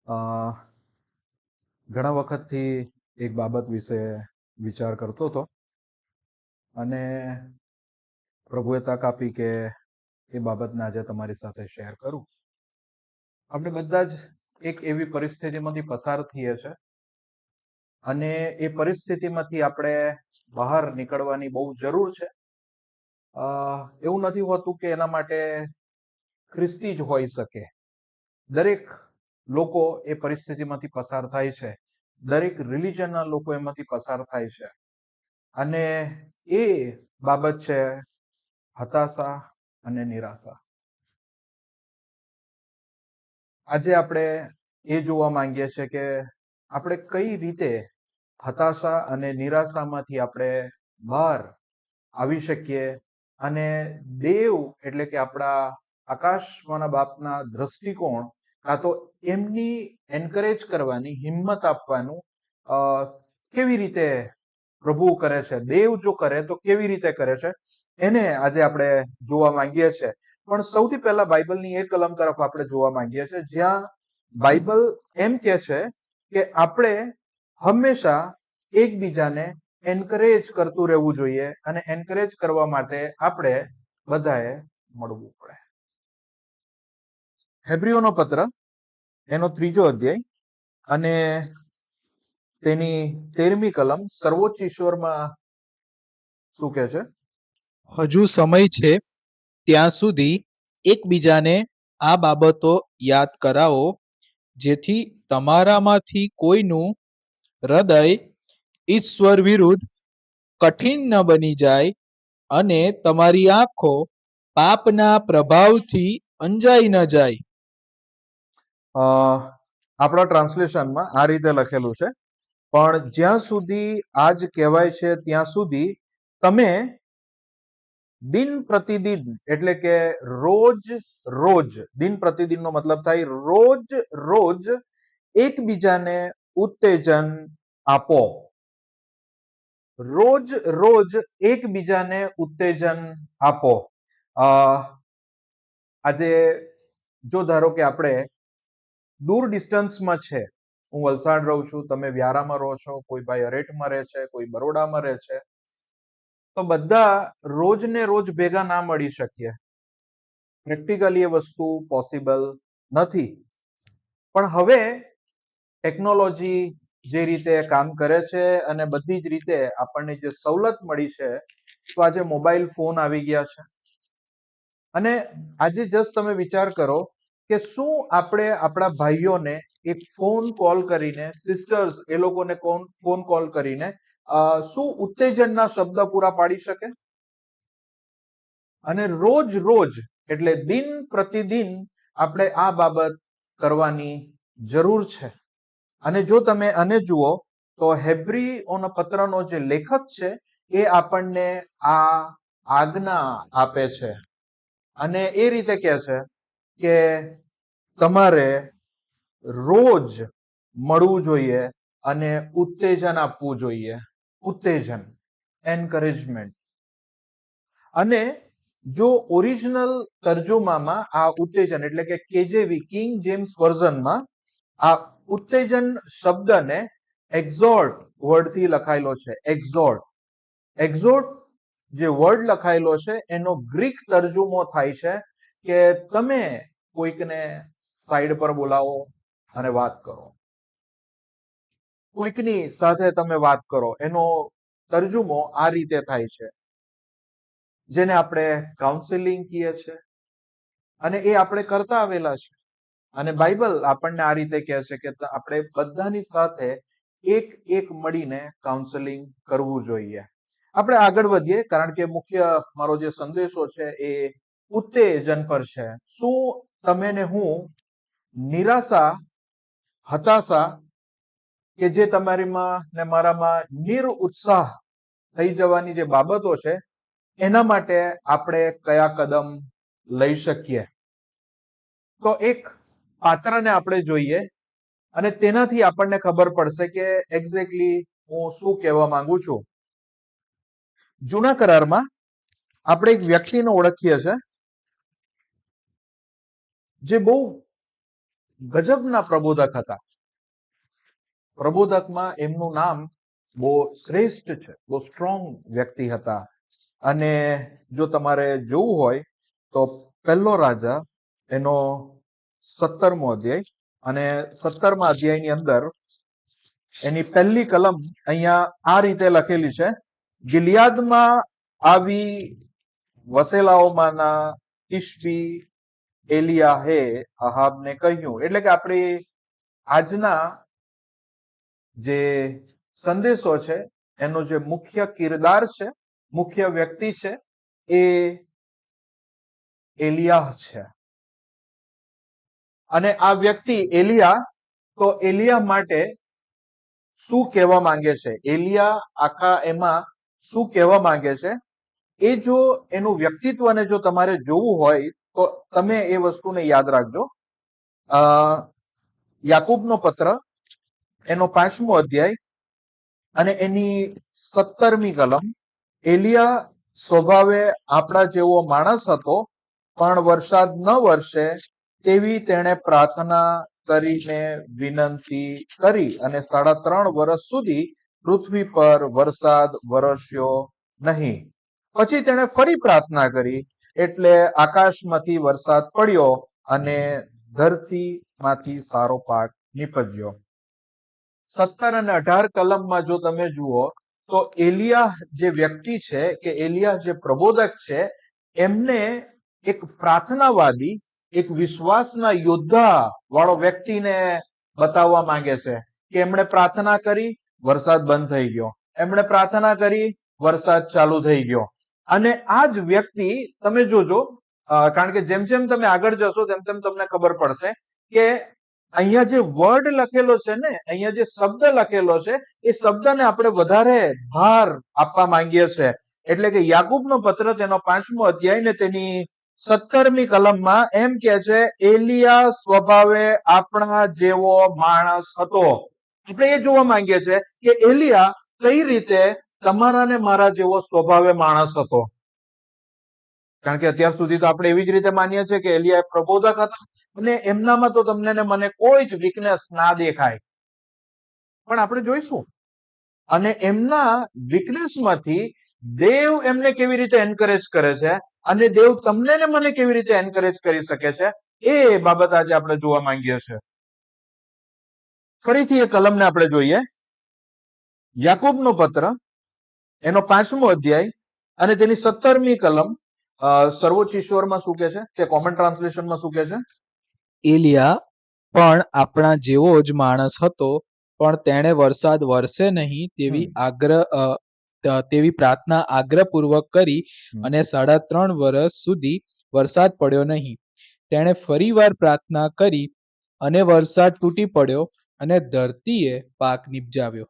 અ, ઘણા વખતથી એક બાબત વિશે વિચાર કરતો હતો અને પ્રભુએ તક આપી કે એ બાબતને આજે તમારી સાથે શેર કરું. આપણે બધા જ એક એવી પરિસ્થિતિમાંથી પસાર થઈએ છે અને એ પરિસ્થિતિમાંથી આપણે બહાર નીકળવાની બહુ જરૂર છે. એવું નથી હોતું કે એના માટે ખ્રિસ્તી જ હોઈ શકે. દરેક લોકો એ પરિસ્થિતિમાંથી પસાર થાય છે. દરેક રિલિજનના લોકો એમાંથી પસાર થાય છે અને એ બાબત છે હતાશા અને નિરાશા. આજે આપણે એ જોવા માંગીએ છીએ કે આપણે કઈ રીતે હતાશા અને નિરાશામાંથી આપણે બહાર આવી શકીએ અને દેવ એટલે કે આપણા આકાશમાંના બાપના દ્રષ્ટિકોણ કાં તો એમની એન્કરેજ કરવાની હિંમત આપવાનું કેવી રીતે પ્રભુ કરે છે, દેવ જો કરે તો કેવી રીતે કરે છે, એને આજે આપણે જોવા માંગીએ છીએ. પણ સૌથી પહેલા બાઇબલની એ કલમ તરફ આપણે જોવા માંગીએ છીએ જ્યાં બાઇબલ એમ કે છે કે આપણે હંમેશા એકબીજાને એન્કરેજ કરતું રહેવું જોઈએ અને એન્કરેજ કરવા માટે આપણે બધાએ મળવું પડે. હેબ્રીઓનો પત્ર એનો 3 અધ્યાય અને તેની 13મી કલમ સર્વોચ્ચ ઈશ્વરમાં શું કહે છે? હજુ સમય છે ત્યાં સુધી એકબીજાને આ બાબતો યાદ કરાવો, જેથી તમારામાંથી કોઈનું હૃદય ઈશ્વર વિરુદ્ધ કઠિન ન બની જાય અને તમારી આંખો પાપના પ્રભાવથી અંજાઈ ન જાય. આપણા ટ્રાન્સલેશનમાં આ રીતે લખેલું છે, પણ જ્યાં સુધી આજ કહેવાય છે ત્યાં સુધી તમે દિન પ્રતિદિન એટલે કે રોજ રોજ, દિન પ્રતિદિનનો મતલબ થાય રોજ રોજ એકબીજાને ઉત્તેજન આપો. રોજ રોજ એકબીજાને ઉત્તેજન આપો. આજે જો ધારો કે આપણે દૂર ડિસ્ટન્સમાં છે, હું વલસાડ રહું છું, તમે વ્યારામાં રહો છો, કોઈ ભાઈ અરેઠમાં રહે છે, કોઈ બરોડામાં રહે છે, તો બધા રોજ ને રોજ ભેગા ના મળી શકીએ. પ્રેક્ટિકલી એ વસ્તુ પોસિબલ નથી. પણ હવે ટેકનોલોજી જે રીતે કામ કરે છે અને બધી જ રીતે આપણને જે સવલત મળી છે, તો આજે મોબાઈલ ફોન આવી ગયા છે અને આજે જસ્ટ તમે વિચાર કરો કે શું આપણે આપણા ભાઈઓને એક ફોન કોલ કરીને, સિસ્ટર્સ એ લોકોને ફોન કોલ કરીને શું ઉત્તેજનના શબ્દ પૂરા પાડી શકે? અને રોજ રોજ એટલે દિન પ્રતિદિન આપણે આ બાબત કરવાની જરૂર છે. અને જો તમે આને જુઓ તો હેબ્રીઓના પત્રનો જે લેખક છે એ આપણને આ આજ્ઞા આપે છે અને એ રીતે કહે છે કે તમારે રોજ મળવું જોઈએ અને ઉત્તેજન આપવું જોઈએ. ઉત્તેજન, એન્કરેજમેન્ટ. અને જો ઓરિજિનલ તર્જુમામાં આ ઉત્તેજન એટલે કે કેજેવી કિંગ જેમ્સ વર્ઝનમાં આ ઉત્તેજન શબ્દને એક્ઝોર્ટ વર્ડથી લખાયેલો છે. એક્ઝોર્ટ. એક્ઝોર્ટ જે વર્ડ લખાયેલો છે એનો ગ્રીક તર્જુમો થાય છે કે તમે કોઈકને સાઈડ પર બોલાવો અને વાત કરો. કોઈકની સાથે તમે વાત કરો, એનો તર્જુમો આ રીતે થાય છે, જેને આપણે કાઉન્સેલિંગ કહીએ છીએ અને એ આપણે કરતા આવેલા છે. અને બાઇબલ આપણને આ રીતે કહે છે કે આપણે બધાની સાથે એક મળીને કાઉન્સેલિંગ કરવું જોઈએ. આપણે આગળ વધીએ, કારણ કે મુખ્ય મારો જે સંદેશો છે એ ઉત્તેજન પર છે. શું તમે ને હું નિરાશા, હતાશા કે જે તમારીમાં ને મારામાં નિરુત્સાહ થઈ જવાની જે બાબતો છે એના માટે આપણે કયા કદમ લઈ શકીએ? તો એક પાત્રને આપણે જોઈએ અને તેનાથી આપણને ખબર પડશે કે એક્ઝેક્ટલી હું શું કહેવા માંગુ છું. જૂના કરારમાં આપણે એક વ્યક્તિને ઓળખીએ છીએ જે બહુ ગજબના પ્રબોધક હતા. પ્રબોધકમાં એમનું નામ બહુ શ્રેષ્ઠ છે, બહુ સ્ટ્રોંગ વ્યક્તિ હતા. અને જો તમારે જોવું હોય તો પહેલો રાજા એનો 17મો અધ્યાય, અને 17મા અધ્યાયની અંદર એની પહેલી કલમ અહીંયા આ રીતે લખેલી છે: ગિલિયાદમાં આવી વસેલાઓમાંના તિશ્બી એલિયાહે આહાબને કહ્યું. એટલે કે આપણે આજના જે સંદેશો છે એનો જે મુખ્ય કિરદાર છે, મુખ્ય વ્યક્તિ છે, એ એલિયાહ છે. અને આ વ્યક્તિ એલિયા, તો એલિયા માટે શું કહેવા માંગે છે, એલિયા આખા એમાં શું કહેવા માંગે છે, એ જો એનું વ્યક્તિત્વને જો તમારે જોવું હોય તો તમે એ વસ્તુને યાદ રાખજો. યાકૂબનો પત્ર એનો 5મો અધ્યાય અને એની 17મી કલમ. એલિયા સ્વભાવે આપણા જેવો માણસ હતો, પણ વરસાદ ન વરસે તેવી તેણે પ્રાર્થના કરીને વિનંતી કરી, અને 3.5 વર્ષ સુધી પૃથ્વી પર વરસાદ વરસ્યો નહીં. પછી તેણે ફરી પ્રાર્થના કરી, એટલે આકાશમાંથી વરસાદ પડ્યો અને ધરતીમાંથી સારો પાક નીપજ્યો. 17 અને 18 કલમમાં જો તમે જુઓ તો એલિયા જે વ્યક્તિ છે, કે એલિયા જે પ્રબોધક છે, એમને એક પ્રાર્થનાવાદી, એક વિશ્વાસના યોદ્ધા વાળો વ્યક્તિને બતાવવા માંગે છે. કે એમણે પ્રાર્થના કરી, વરસાદ બંધ થઈ ગયો. એમણે પ્રાર્થના કરી, વરસાદ ચાલુ થઈ ગયો. અને આ જ વ્યક્તિ તમે જોજો, કારણ કે જેમ જેમ તમે આગળ જશો તેમ તેમ તમને ખબર પડશે કે અહીંયા જે વર્ડ લખેલો છે ને, અહીંયા જે શબ્દ લખેલો છે, એ શબ્દને આપણે વધારે ભાર આપવા માંગીએ છીએ. એટલે કે યાકૂબનો પત્ર તેનો 5મો અધ્યાય ને તેની 17મી કલમમાં એમ કે છે, એલિયા સ્વભાવે આપણા જેવો માણસ હતો. આપણે એ જોવા માંગીએ છીએ કે એલિયા કઈ રીતે તમારા ને મારા જેવો સ્વભાવે માણસ હતો. કારણ કે અત્યાર સુધી તો આપણે એવી જ રીતે માનીએ છીએ કે એલિયા પ્રબોધક હતા અને એમનામાં તો તમને ને મને કોઈ જ વીકનેસ ના દેખાય. પણ આપણે જોઈશું, અને એમના વીકનેસમાંથી દેવ એમને કેવી રીતે એન્કરેજ કરે છે, અને દેવ તમને ને મને કેવી રીતે એન્કરેજ કરી શકે છે, એ બાબત આજે આપણે જોવા માંગીએ છીએ. ફરીથી એ કલમને આપણે જોઈએ. યાકૂબનો પત્ર એનો 5મો અધ્યાય અને તેની 17મી કલમ. સર્વોચ્ચ ઈશ્વરમાં શું કે છે, તે કોમન ટ્રાન્સલેશનમાં શું કે છે? એલિયા પણ આપણા જેવો જ માણસ હતો, પણ તેણે વરસાદ વરસે નહીં તેવી પ્રાર્થના આગ્રહપૂર્વક કરી, અને 3.5 વર્ષ સુધી વરસાદ પડ્યો નહીં. તેણે ફરીવાર પ્રાર્થના કરી, અને વરસાદ તૂટી પડ્યો, અને ધરતીએ પાક નિપજાવ્યો.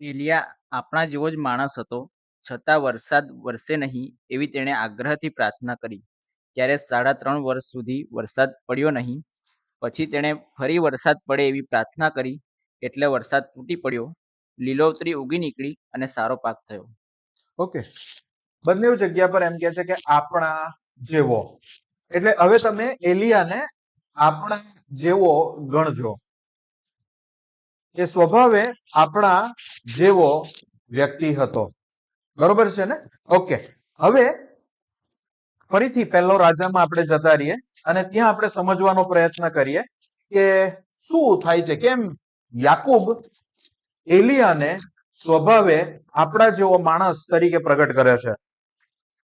એલિયા આપણા જેવો જ માણસ હતો, છતાં વરસાદ વરસે નહીં એવી તેણે આગ્રહથી પ્રાર્થના કરી. ત્યારે 3.5 વર્ષ સુધી વરસાદ પડ્યો નહીં. પછી તેણે ફરી વરસાદ પડે એવી પ્રાર્થના કરી, એટલે વરસાદ તૂટી પડ્યો, લીલોતરી ઉગી નીકળી અને સારો પાક થયો. ઓકે, બંને જગ્યા પર એમ કે છે કે આપણા જેવો. એટલે હવે તમે એલિયાને આપણા જેવો ગણજો. એ સ્વભાવે આપણા જેવો વ્યક્તિ હતો. બરોબર છે ને? ઓકે, હવે ફરીથી પહેલો રાજામાં આપણે જતા રહીએ અને ત્યાં આપણે સમજવાનો પ્રયત્ન કરીએ કે શું થાય છે, કેમ યાકૂબ એલિયાને સ્વભાવે આપણા જેવો માણસ તરીકે પ્રગટ કરે છે.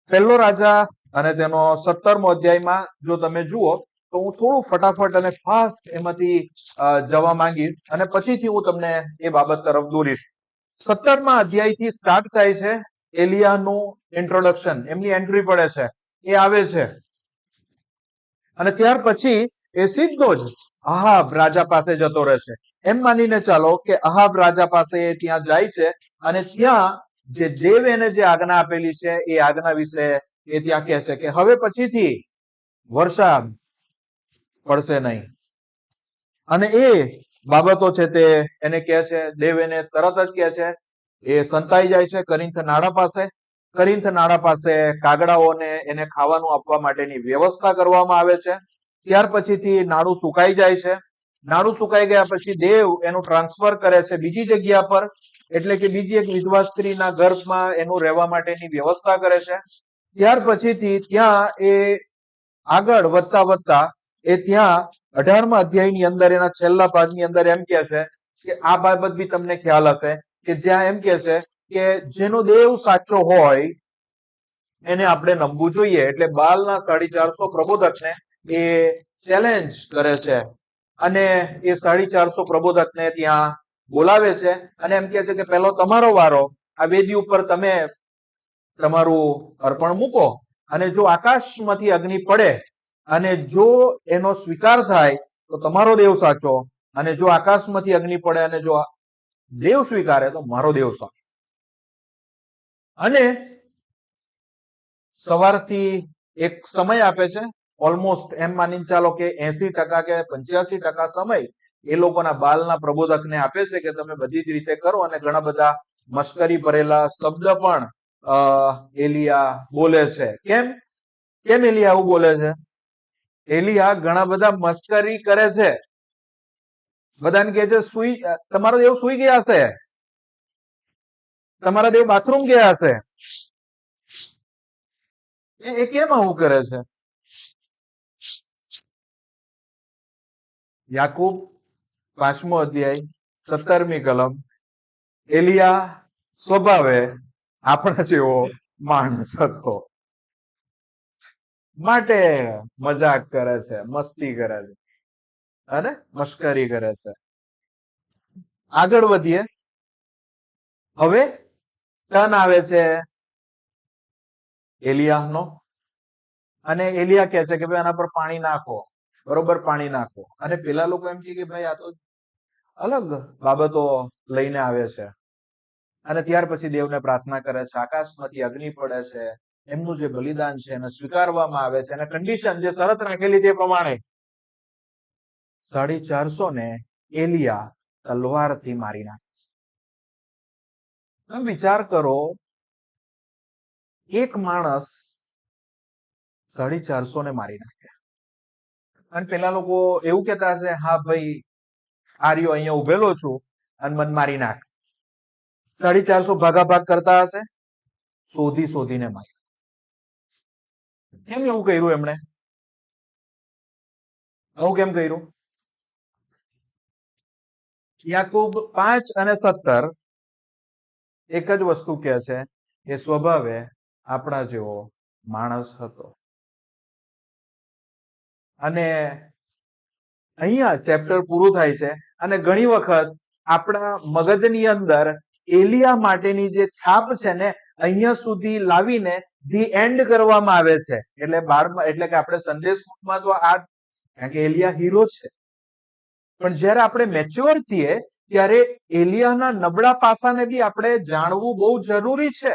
પહેલો રાજા અને તેનો 17મો અધ્યાયમાં જો તમે જુઓ તો હું થોડું ફટાફટ અને ફાસ્ટ એમાંથી જવા માંગીશ, અને પછીથી હું તમને એ બાબત તરફ દોરીશ. 17મા અધ્યાયથી સ્ટાર્ટ થાય છે એલિયાનું ઇન્ટ્રોડક્શન, એમની એન્ટ્રી પડે છે, એ આવે છે, અને ત્યાર પછી એ સીધો જ અહાબ રાજા પાસે જતો રહે છે. એમ માનીને ચાલો કે અહાબ રાજા પાસે એ ત્યાં જાય છે, અને ત્યાં જે દેવ એને જે આજ્ઞા આપેલી છે એ આજ્ઞા વિશે એ ત્યાં કહે છે કે હવે પછીથી વરસાદ પડશે નહીં. અને એ બાબતો છે તે એને કહે છે, દેવ એને તરત જ કહે છે. એ સંતાઈ જાય છે કરિન્થ નાળા પાસે. કરિન્થ નાળા પાસે કાગડાઓને એને ખાવાનું આપવા માટેની વ્યવસ્થા કરવામાં આવે છે. ત્યાર પછીથી નાડું સુકાઈ જાય છે. નાડું સુકાઈ ગયા પછી દેવ એનું ટ્રાન્સફર કરે છે બીજી જગ્યા પર, એટલે કે બીજી એક વિધવા સ્ત્રીના ગર્ભમાં એનું રહેવા માટેની વ્યવસ્થા કરે છે. ત્યાર પછીથી ત્યાં એ આગળ વધતા વધતા એ ત્યાં 18મા અધ્યાયની અંદર એના છેલ્લા ભાગની અંદર એમ કે છે કે આ બાબત બી તમને ખ્યાલ હશે કે જ્યાં એમ કે છે કે જેનો દેવ સાચો હોય એને આપણે નમવું જોઈએ. એટલે બાલના 450 પ્રબોધકને એ ચેલેન્જ કરે છે અને એ 450 પ્રબોધકને ત્યાં બોલાવે છે અને એમ કે છે કે પહેલો તમારો વારો, આ વેદી ઉપર તમે તમારું અર્પણ મૂકો અને જો આકાશમાંથી અગ્નિ પડે અને જો એનો સ્વીકાર થાય તો તમારો દેવ સાચો, અને જો આકાશમાંથી અગ્નિ પડે અને જો દેવ સ્વીકારે તો મારો દેવ સાચો. અને સવારથી એક સમય આપે છે, ઓલમોસ્ટ એમ માનીને ચાલો કે 80% કે 85% સમય એ લોકોના બાલના પ્રબોધકને આપે છે કે તમે બધી જ રીતે કરો, અને ઘણા બધા મશ્કરી ભરેલા શબ્દ પણ એલિયા બોલે છે. કેમ કેમ એલિયા આવું બોલે છે? એલિયા ઘણા બધા મશ્કરી કરે છે. બધાને કહે છે તમારો દેવ સુઈ ગયા હશે, તમારા દેવ બાથરૂમ ગયા હશે. એ કેમ આવું કરે છે? યાકૂબ 5મો અધ્યાય 17મી કલમ, એલિયા સ્વભાવે આપણા જેવો માણસ હતો માટે મજાક કરે છે, મસ્તી કરે છે અને મશ્કરી કરે છે. આગળ વધીએ. હવે ટર્ન આવે છે એલિયાહનો, અને એલિયા કહે છે કે ભાઈ આના પર પાણી નાખો, બરોબર પાણી નાખો. અને પેલા લોકો એમ કે ભાઈ આ તો અલગ બાબતો લઈને આવે છે. અને ત્યાર પછી દેવને પ્રાર્થના કરે છે, આકાશમાંથી અગ્નિ પડે છે, એમનું જે બલિદાન છે એને સ્વીકારવામાં આવે છે, અને કન્ડિશન જે શરત રાખેલી તે પ્રમાણે 450 ને એલિયા તલવારથી મારી નાખે છે. તમે વિચાર કરો, એક માણસ 450 ને મારી નાખે. અને પેલા લોકો એવું કહેતા હશે, હા ભાઈ આર્યો અહીંયા ઉભેલો છું અને મને મારી નાખ. 450 ભાગાભાગ કરતા હશે, શોધીને મારી. કેમ એવું કર્યું એમણે? આવું કેમ કર્યું? યાકૂબ 5 અને 17 એક જ વસ્તુ કહે છે કે સ્વભાવે આપણા જેવો માણસ હતો. અને અહીંયા ચેપ્ટર પૂરું થાય છે, અને ઘણી વખત આપણા મગજની અંદર એલિયા માટેની જે છાપ છે ને અહીંયા સુધી લાવીને ધી એન્ડ કરવામાં આવે છે. એટલે કે આપણે સન્ડે સ્કૂલમાં તો આ, કારણ કે એલિયા હીરો છે, પણ જ્યારે આપણે મેચ્યોર થઈએ ત્યારે એલિયાના નબળા પાસાને બી આપણે જાણવું બહુ જરૂરી છે.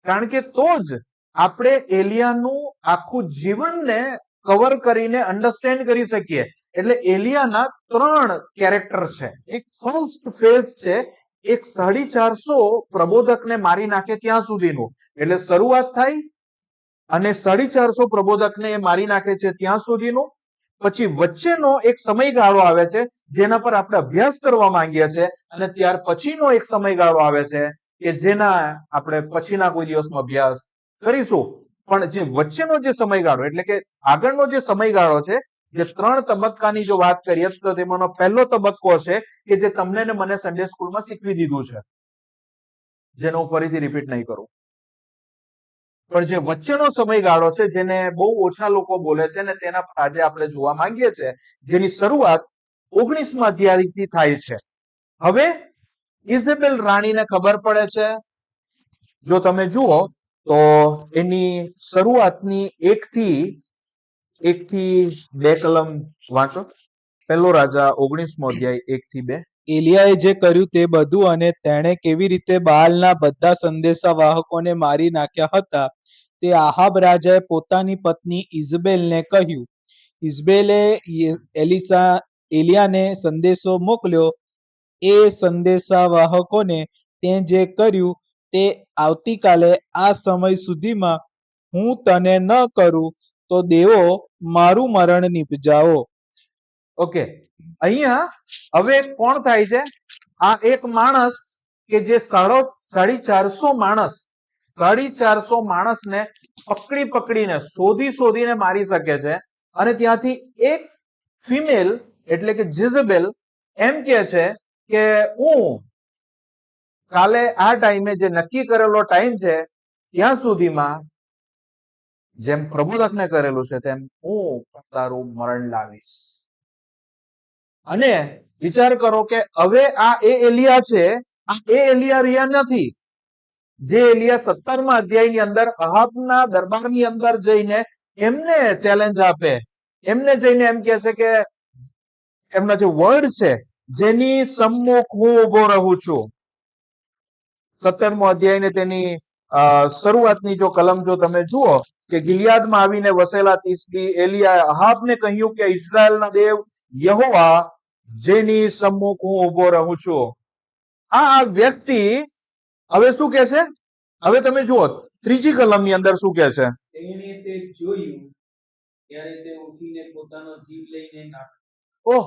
કારણ કે તો જ આપણે એલિયાનું આખું જીવનને કવર કરીને અન્ડરસ્ટેન્ડ કરી શકીએ. એટલે એલિયાના 3 કેરેક્ટર છે. એક ફર્સ્ટ ફેઝ છે, એક 450 પ્રબોધકને મારી નાખે ત્યાં સુધીનું, એટલે શરૂઆત થાય અને 450 પ્રબોધકને એ મારી નાખે છે ત્યાં સુધીનું. પછી વચ્ચેનો એક સમયગાળો આવે છે જેના પર આપણે અભ્યાસ કરવા માંગીએ છીએ, અને ત્યાર પછીનો એક સમયગાળો આવે છે કે જેના આપણે પછીના કોઈ દિવસમાં અભ્યાસ કરીશું. પણ જે વચ્ચેનો જે સમયગાળો, એટલે કે આગળનો જે સમયગાળો છે, જે 3 તબક્કાની જો વાત કરીએ તો તેમાંનો પહેલો તબક્કો છે કે જે તમને ને મને સન્ડે સ્કૂલમાં શીખવી દીધું છે, જેનો હું ફરીથી રિપીટ નહીં કરું. પણ જે વચ્ચેનો સમયગાળો છે જેને બહુ ઓછા લોકો બોલે છે ને તેના પર આજે આપણે જોવા માંગીએ છીએ, જેની શરૂઆત 19મા અધ્યાયથી થાય છે. હવે ઇઝેબેલ રાણીને ખબર પડે છે, જો તમે જુઓ તો એની શરૂઆતની 1 થી 2 કલમ વાંચો. પહેલો રાજા 19મો અધ્યાય 1 થી 2. એલિયાએ જે કર્યું તે બધું અને તેણે કેવી રીતે બાલના બધા સંદેશા વાહકોને મારી નાખ્યા હતા તે આહાબ રાજાએ પોતાની પત્ની ઇઝબેલને કહ્યું. ઇઝબેલે એલિયાને સંદેશો મોકલ્યો, એ સંદેશા વાહકોને તે જે કર્યું તે આવતીકાલે આ સમય સુધીમાં હું તને ન કરું તો દેવો મારું મરણ નિપજાવો. ઓકે, અહીંયા હવે કોણ થાય છે? આ એક માણસ કે જે 450 માણસને પકડીને શોધીને મારી શકે છે. અને ત્યાંથી એક ફિમેલ એટલે કે જેઝેબેલ એમ કે છે કે હું કાલે આ ટાઈમે જે નક્કી કરેલો ટાઈમ છે ત્યાં સુધીમાં જેમ પ્રબોધકને કરેલું છે તેમ હું તારું મરણ લાવીશ. અને વિચાર કરો કે હવે આ એ એલિયા છે, આ એ એલિયા રહ્યા નથી જે એલિયા 17મા અધ્યાયની અંદર અહાબના દરબારની અંદર જઈને એમને ચેલેન્જ આપે, એમને જઈને એમ કહે છે કે એમના જે વર્ડ છે જેની સમ્મુખ હું ઉભો રહું છું. 17મો અધ્યાય ને તેની શરૂઆતની જો કલમ જો તમે જુઓ કે ગિલિયાદમાં આવીને વસેલા તિસ્બી એલિયાએ અહાબને કહ્યું કે ઇઝરાયલના દેવ યહોવા જેની સમ્મુખ હું ઉભો રહું છું. આ વ્યક્તિ હવે શું કે છે? હવે તમે જુઓ ત્રીજી કલમની અંદર શું કે છે? તેણે તે જોયું ત્યારે તે ઉઠીને પોતાનો જીવ લઈને ઓહ,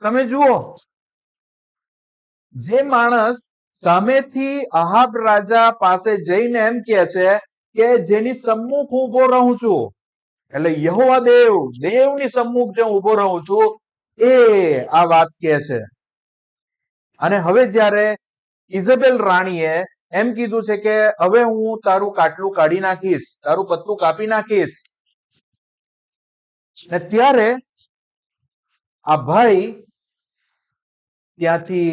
તમે જુઓ, જે માણસ સામેથી અહાબ રાજા પાસે જઈને એમ કે છે કે જેની સમ્મુખ હું ઉભો રહું છું, એટલે યહોવા દેવની સમ્મુખ જે હું ઉભો રહું છું એ આ વાત કે છે. અને હવે જ્યારે ઇઝેબેલ રાણીએ એમ કીધું છે કે હવે હું તારું કાટલું કાઢી નાખીશ, તારું પત્તું કાપી નાખીશ, ને ત્યારે આ ભાઈ ત્યાંથી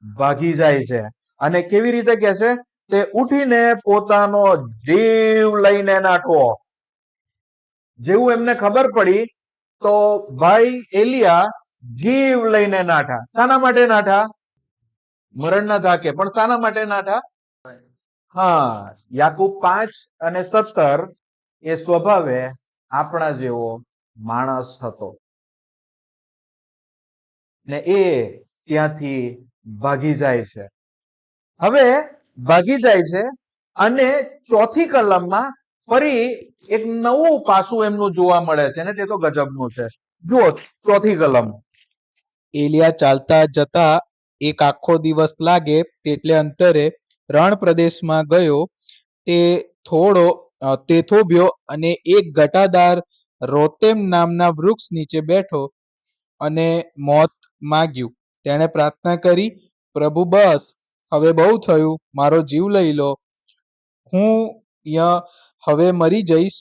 ભાગી જાય છે. અને કેવી રીતે કે છે? તે ઉઠીને પોતાનો જીવ લઈને નાઠો. જેવું એમને ખબર પડી તો ભાઈ એલિયા જીવ લઈને નાઠા. શાના માટે નાઠા? મરણના ધાકે. પણ શાના માટે નાઠા? હા, યાકૂબ 5:17 એ સ્વભાવે આપણા જેવો માણસ હતો ને એ ત્યાંથી ભાગી જાય છે. હવે ભાગી જાય છે અને ચોથી કલમમાં ફરી એક નવું પાસું એમનું જોવા મળે છે ને તે તો ગજબનું છે. જુઓ ચોથી કલમ. એલિયા ચાલતા જતા એક આખો દિવસ લાગે તેટલે અંતરે રણ પ્રદેશમાં ગયો. તે થોભ્યો અને એક ઘટાદાર રોતેમ નામના વૃક્ષ નીચે બેઠો અને મોત માગ્યું. તેણે પ્રાર્થના કરી, પ્રભુ બસ હવે બહુ થયું, મારો જીવ લઈ લો, હું હવે મરી જઈશ,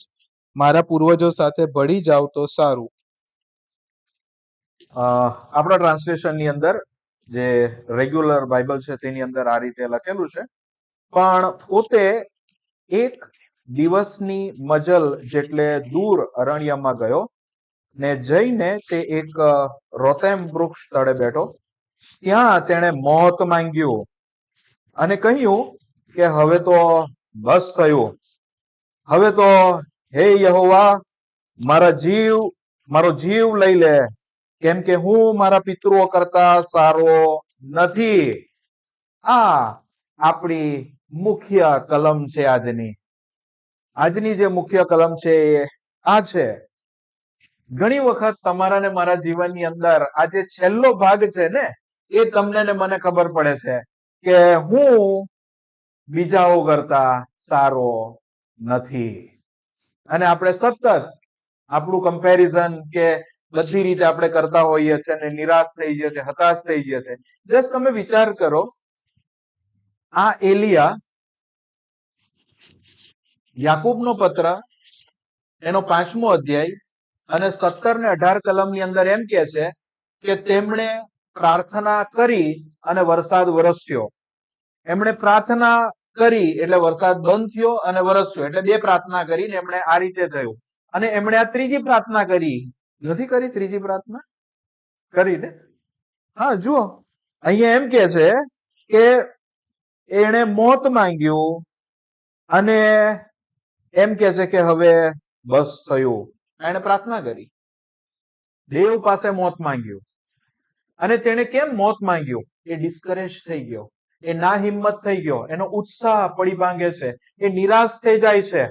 મારા પૂર્વજો સાથે ભળી જાવ તો સારું. આપણા ટ્રાન્સલેશનની અંદર જે રેગ્યુલર બાઇબલ છે તેની અંદર આ રીતે લખેલું છે, પણ પોતે એક દિવસની મજલ જેટલે દૂર અરણ્યમાં ગયો ને જઈને તે એક રોતેમ વૃક્ષ તળે બેઠો. ત્યાં તેણે મોત માંગ્યું અને કહ્યું કે હવે તો બસ થયું, હવે તો હે યહોવા મારો જીવ લઈ લે, કેમ કે હું મારા પિતૃઓ કરતા સારો નથી. આ આપણી મુખ્ય કલમ છે. આજની જે મુખ્ય કલમ છે એ આ છે. ઘણી વખત તમારા ને મારા જીવનની અંદર આ જે છેલ્લો ભાગ છે ને એ તમને ને મને ખબર પડે છે કે હું બીજાઓ કરતા સારો નથી. અને આપણે સતત આપણું કમ્પેરિઝન કે બધી રીતે આપણે કરતા હોઈએ છીએ અને નિરાશ થઈ જઈએ છે, હતાશ થઈ જઈએ છે. જસ્ટ તમે વિચાર કરો, આ એલિયા યાકૂબનો પત્ર એનો 5મો અધ્યાય અને 17 ને 18 કલમની અંદર એમ કે છે કે તેમણે પ્રાર્થના કરી અને વરસાદ વરસ્યો. એમણે પ્રાર્થના કરી એટલે વરસાદ બંધ થયો અને વરસ્યો, એટલે બે પ્રાર્થના કરીને એમણે આ રીતે થયું. અને એમણે આ ત્રીજી પ્રાર્થના કરી, નથી કરી? ત્રીજી પ્રાર્થના કરીને હા, જુઓ અહીંયા એમ કે છે કે એણે મોત માંગ્યું અને એમ કે છે કે હવે બસ થયું. એણે પ્રાર્થના કરી, દેવ પાસે મોત માંગ્યું. અને તેણે કેમ મોત માંગ્યું? એ ડિસ્કરેજ થઈ ગયો, એ ના હિંમત થઈ ગયો, એનો ઉત્સાહ પડી ભાંગે છે, એ નિરાશ થઈ જાય છે.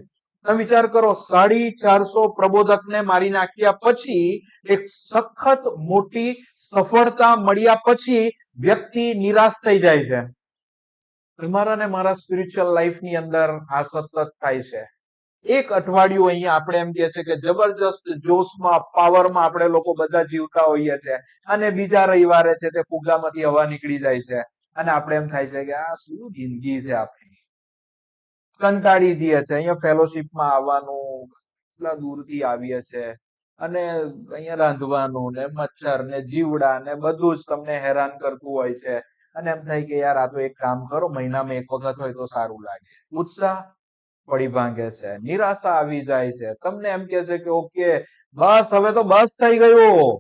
તમે વિચાર કરો, 450 પ્રબોધકને મારી નાખ્યા પછી એક સખત મોટી સફળતા મળ્યા પછી વ્યક્તિ નિરાશ થઈ જાય છે. તમારા ને મારા સ્પિરિચ્યુઅલ લાઈફની અંદર આ સતત થાય છે. એક અઠવાડિયું અહીંયા આપણે એમ કહે છે કે જબરજસ્ત જોશમાં, પાવરમાં આપણે લોકો બધા જીવતા હોઈએ છે, અને બીજા રવિવારે છે તે ફુગ્ગામાંથી હવા નીકળી જાય છે, અને આપણે એમ થાય છે કે આ શું જિંદગી છે આપણી. કંટાળી જઈએ છે. અહીંયા ફેલોશિપમાં આવવાનું, એટલા દૂરથી આવીએ છે, અને અહીંયા રાંધવાનું ને મચ્છર ને જીવડા ને બધું જ તમને હેરાન કરતું હોય છે, અને એમ થાય કે યાર આ તો એક કામ કરો, મહિનામાં એક વખત હોય તો સારું લાગે. ઉત્સાહ પડી ભાંગે છે, નિરાશા આવી જાય છે. તમને એમ કે છે કે ઓકે બસ હવે તો બસ થઈ ગયું.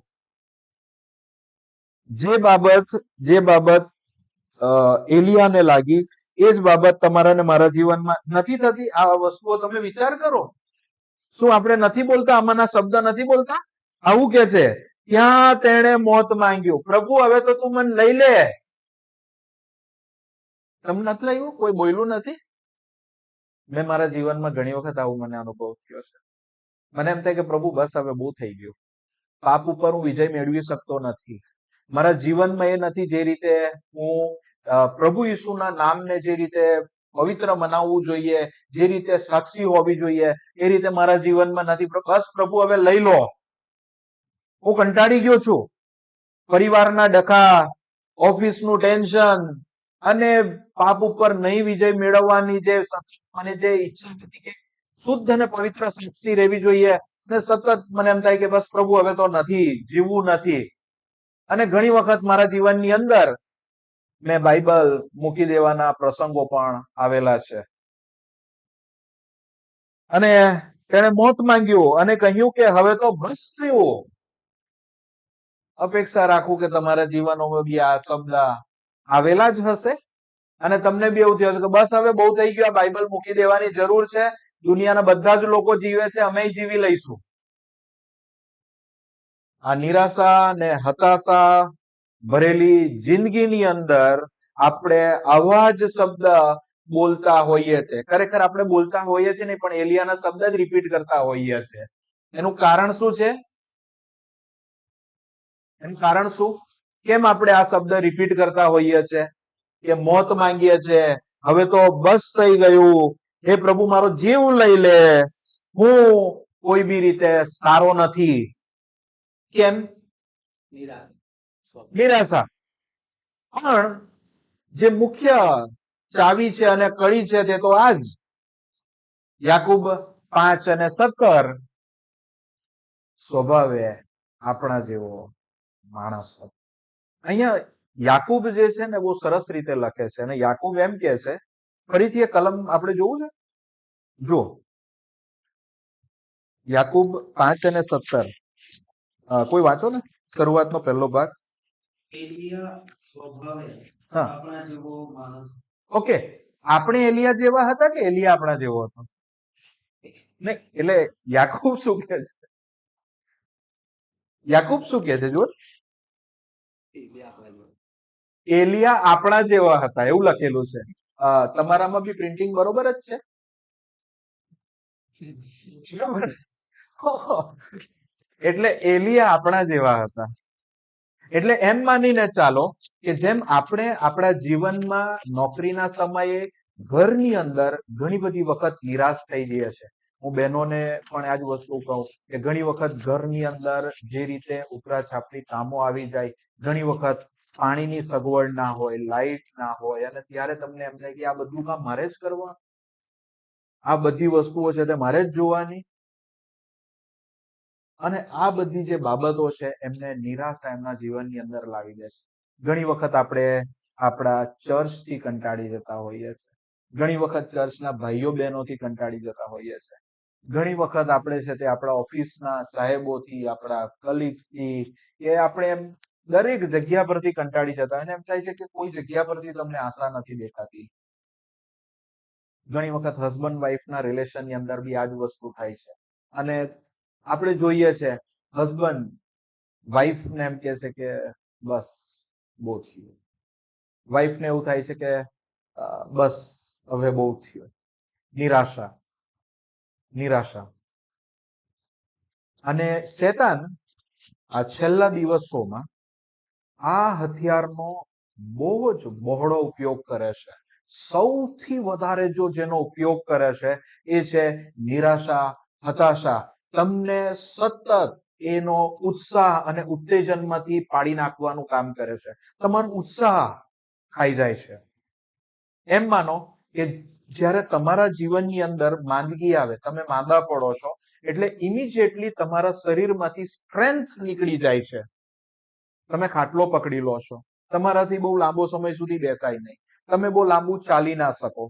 જે બાબત એલિયાને લાગી એ જ બાબત તમારા ને મારા જીવનમાં નથી થતી. આ વસ્તુઓ તમે વિચાર કરો. શું આપણે નથી બોલતા? આમાંના શબ્દ નથી બોલતા? આવું કે છે, ત્યાં તેણે મોત માંગ્યું, પ્રભુ હવે તો તું મને લઈ લે. તમને નથી લાગ્યું? કોઈ બોલ્યું નથી? મેં મારા જીવનમાં ઘણી વખત આવું મને અનુભવ થયો છે. મને એમ થાય કે પ્રભુ બસ હવે બહુ થઈ ગયું. પાપ ઉપર હું વિજય મેળવી શકતો નથી. મારા જીવનમાં એ નથી જે રીતે હું પ્રભુ ઈસુના નામને જે રીતે પવિત્ર મનાવવું જોઈએ, જે રીતે સાક્ષી હોવી જોઈએ, એ રીતે મારા જીવનમાં નથી. બસ પ્રભુ હવે લઈ લો. હું કંટાળી ગયો છું. પરિવારના ડખા, ઓફિસનું ટેન્શન, અને પાપ ઉપર નહીં વિજય મેળવવાની જે મને જે ઈચ્છા હતી કે શુદ્ધ અને પવિત્ર સાક્ષી રહેવી જોઈએ, અને સતત મને એમ થાય કે બસ પ્રભુ હવે તો નથી, જીવવું નથી. અને ઘણી વખત મારા જીવનની અંદર મેં બાઇબલ મૂકી દેવાના પ્રસંગો પણ આવેલા છે. અને તેણે મોત માંગ્યું અને કહ્યું કે હવે તો બસ થયું. અપેક્ષા રાખું કે તમારા જીવનોમાં બી આ શબ્દ આવેલા જ હશે, અને તમને બી એવું થયું કે બસ હવે બહુ થઈ ગયું, આ બાઇબલ મૂકી દેવાની જરૂર છે. દુનિયાના બધા જ લોકો જીવે છે, અમે જીવી લઈશું. આ નિરાશા ને હતાશા ભરેલી જિંદગીની અંદર આપણે આવા જ શબ્દ બોલતા હોઈએ છે. ખરેખર આપણે બોલતા હોઈએ છીએ નહીં, પણ એલિયાના શબ્દ જ રિપીટ કરતા હોઈએ છે. એનું કારણ શું છે? એનું કારણ શું? કેમ આપણે આ શબ્દ રિપીટ કરતા હોઈએ છે? કે મોત માંગીએ છે, હવે તો બસ થઈ ગયું, હે પ્રભુ મારો જીવ લઈ લે, હું કોઈ બી રીતે સારો નથી. કેમ? નિરાશા. પણ જે મુખ્ય ચાવી છે અને કડી છે તે તો આજ યાકૂબ 5:17 સ્વભાવે આપણા જેવો માણસ હતો. અહીંયા યાકૂબ જે છે ને બહુ સરસ રીતે લખે છે, અને યાકૂબ એમ કે છે, ફરીથી એ કલમ આપણે જોવું છે, જો યાકૂબ 5:17 કોઈ વાંચો ને શરૂઆતનો પહેલો ભાગ. હા, ઓકે. આપણે એલિયા જેવા હતા કે એલિયા આપણા જેવો હતો? નહીં, એટલે યાકૂબ શું કે છે? યાકૂબ શું કે છે? જો એલિયા આપણા જેવા હતા એવું લખેલું છે. તમારામાં બી પ્રિન્ટિંગ બરોબર જ છે? એટલે એલિયા આપણા જેવા હતા. એટલે એમ માનીને ચાલો કે જેમ આપણે આપણા જીવનમાં નોકરીના સમયે, ઘરની અંદર ઘણી બધી વખત નિરાશ થઈ જઈએ છે. હું બહેનોને પણ આ જ વસ્તુ કહું કે ઘણી વખત ઘરની અંદર જે રીતે ઉપરા છાપરી કામો આવી જાય, ઘણી વખત પાણીની સગવડ ના હોય, લાઈટ ના હોય, અને ત્યારે તમને એમ થાય કે આ બધું કામ મારે જ કરવા, આ બધી વસ્તુઓ છે તે મારે જ જોવાની. અને આ બધી જે બાબતો છે એમને નિરાશા એમના જીવનની અંદર લાવી દે છે. ઘણી વખત આપણે આપણા ચર્ચથી કંટાળી જતા હોઈએ છીએ. ઘણી વખત ચર્ચના ભાઈઓ બહેનોથી કંટાળી જતા હોઈએ છીએ. ઘણી વખત આપણે છે તે આપણા ઓફિસના સાહેબોથી, આપણા કલીગ્સથી, કે આપણે એમ દરેક જગ્યા પરથી કંટાળી જતા, અને એમ થાય છે કે કોઈ જગ્યા પરથી તમને આશા નથી દેખાતી. ઘણી વખત હસબન્ડ વાઈફના રિલેશનની અંદર બી આ જ વસ્તુ થાય છે. અને આપણે જોઈએ છે હસબન્ડ વાઈફને એમ કહે છે કે બસ બહુ થયું. વાઈફને એવું થાય છે કે બસ હવે બહુ થયું. નિરાશા. નિરાશા. અને શેતાન આ છેલ્લા દિવસોમાં આ હથિયારનો બહુ જ બહોળો ઉપયોગ કરે છે. સૌથી વધારે જેનો ઉપયોગ કરે છે એ છે નિરાશા, હતાશા. તમને સતત એનો ઉત્સાહ અને ઉત્તેજનમાંથી પાડી નાખવાનું કામ કરે છે. તમારો ઉત્સાહ ખાઈ જાય છે. એમ માનો કે જ્યારે તમારા જીવનની અંદર માંદગી આવે, તમે માંદા પડો છો, એટલે ઇમિડિયેટલી તમારા શરીરમાંથી સ્ટ્રેન્થ નીકળી જાય છે. તમે ખાટલો પકડી લો છો, તમારાથી બહુ લાંબો સમય સુધી બેસાય નહીં, તમે બહુ લાંબુ ચાલી ના શકો.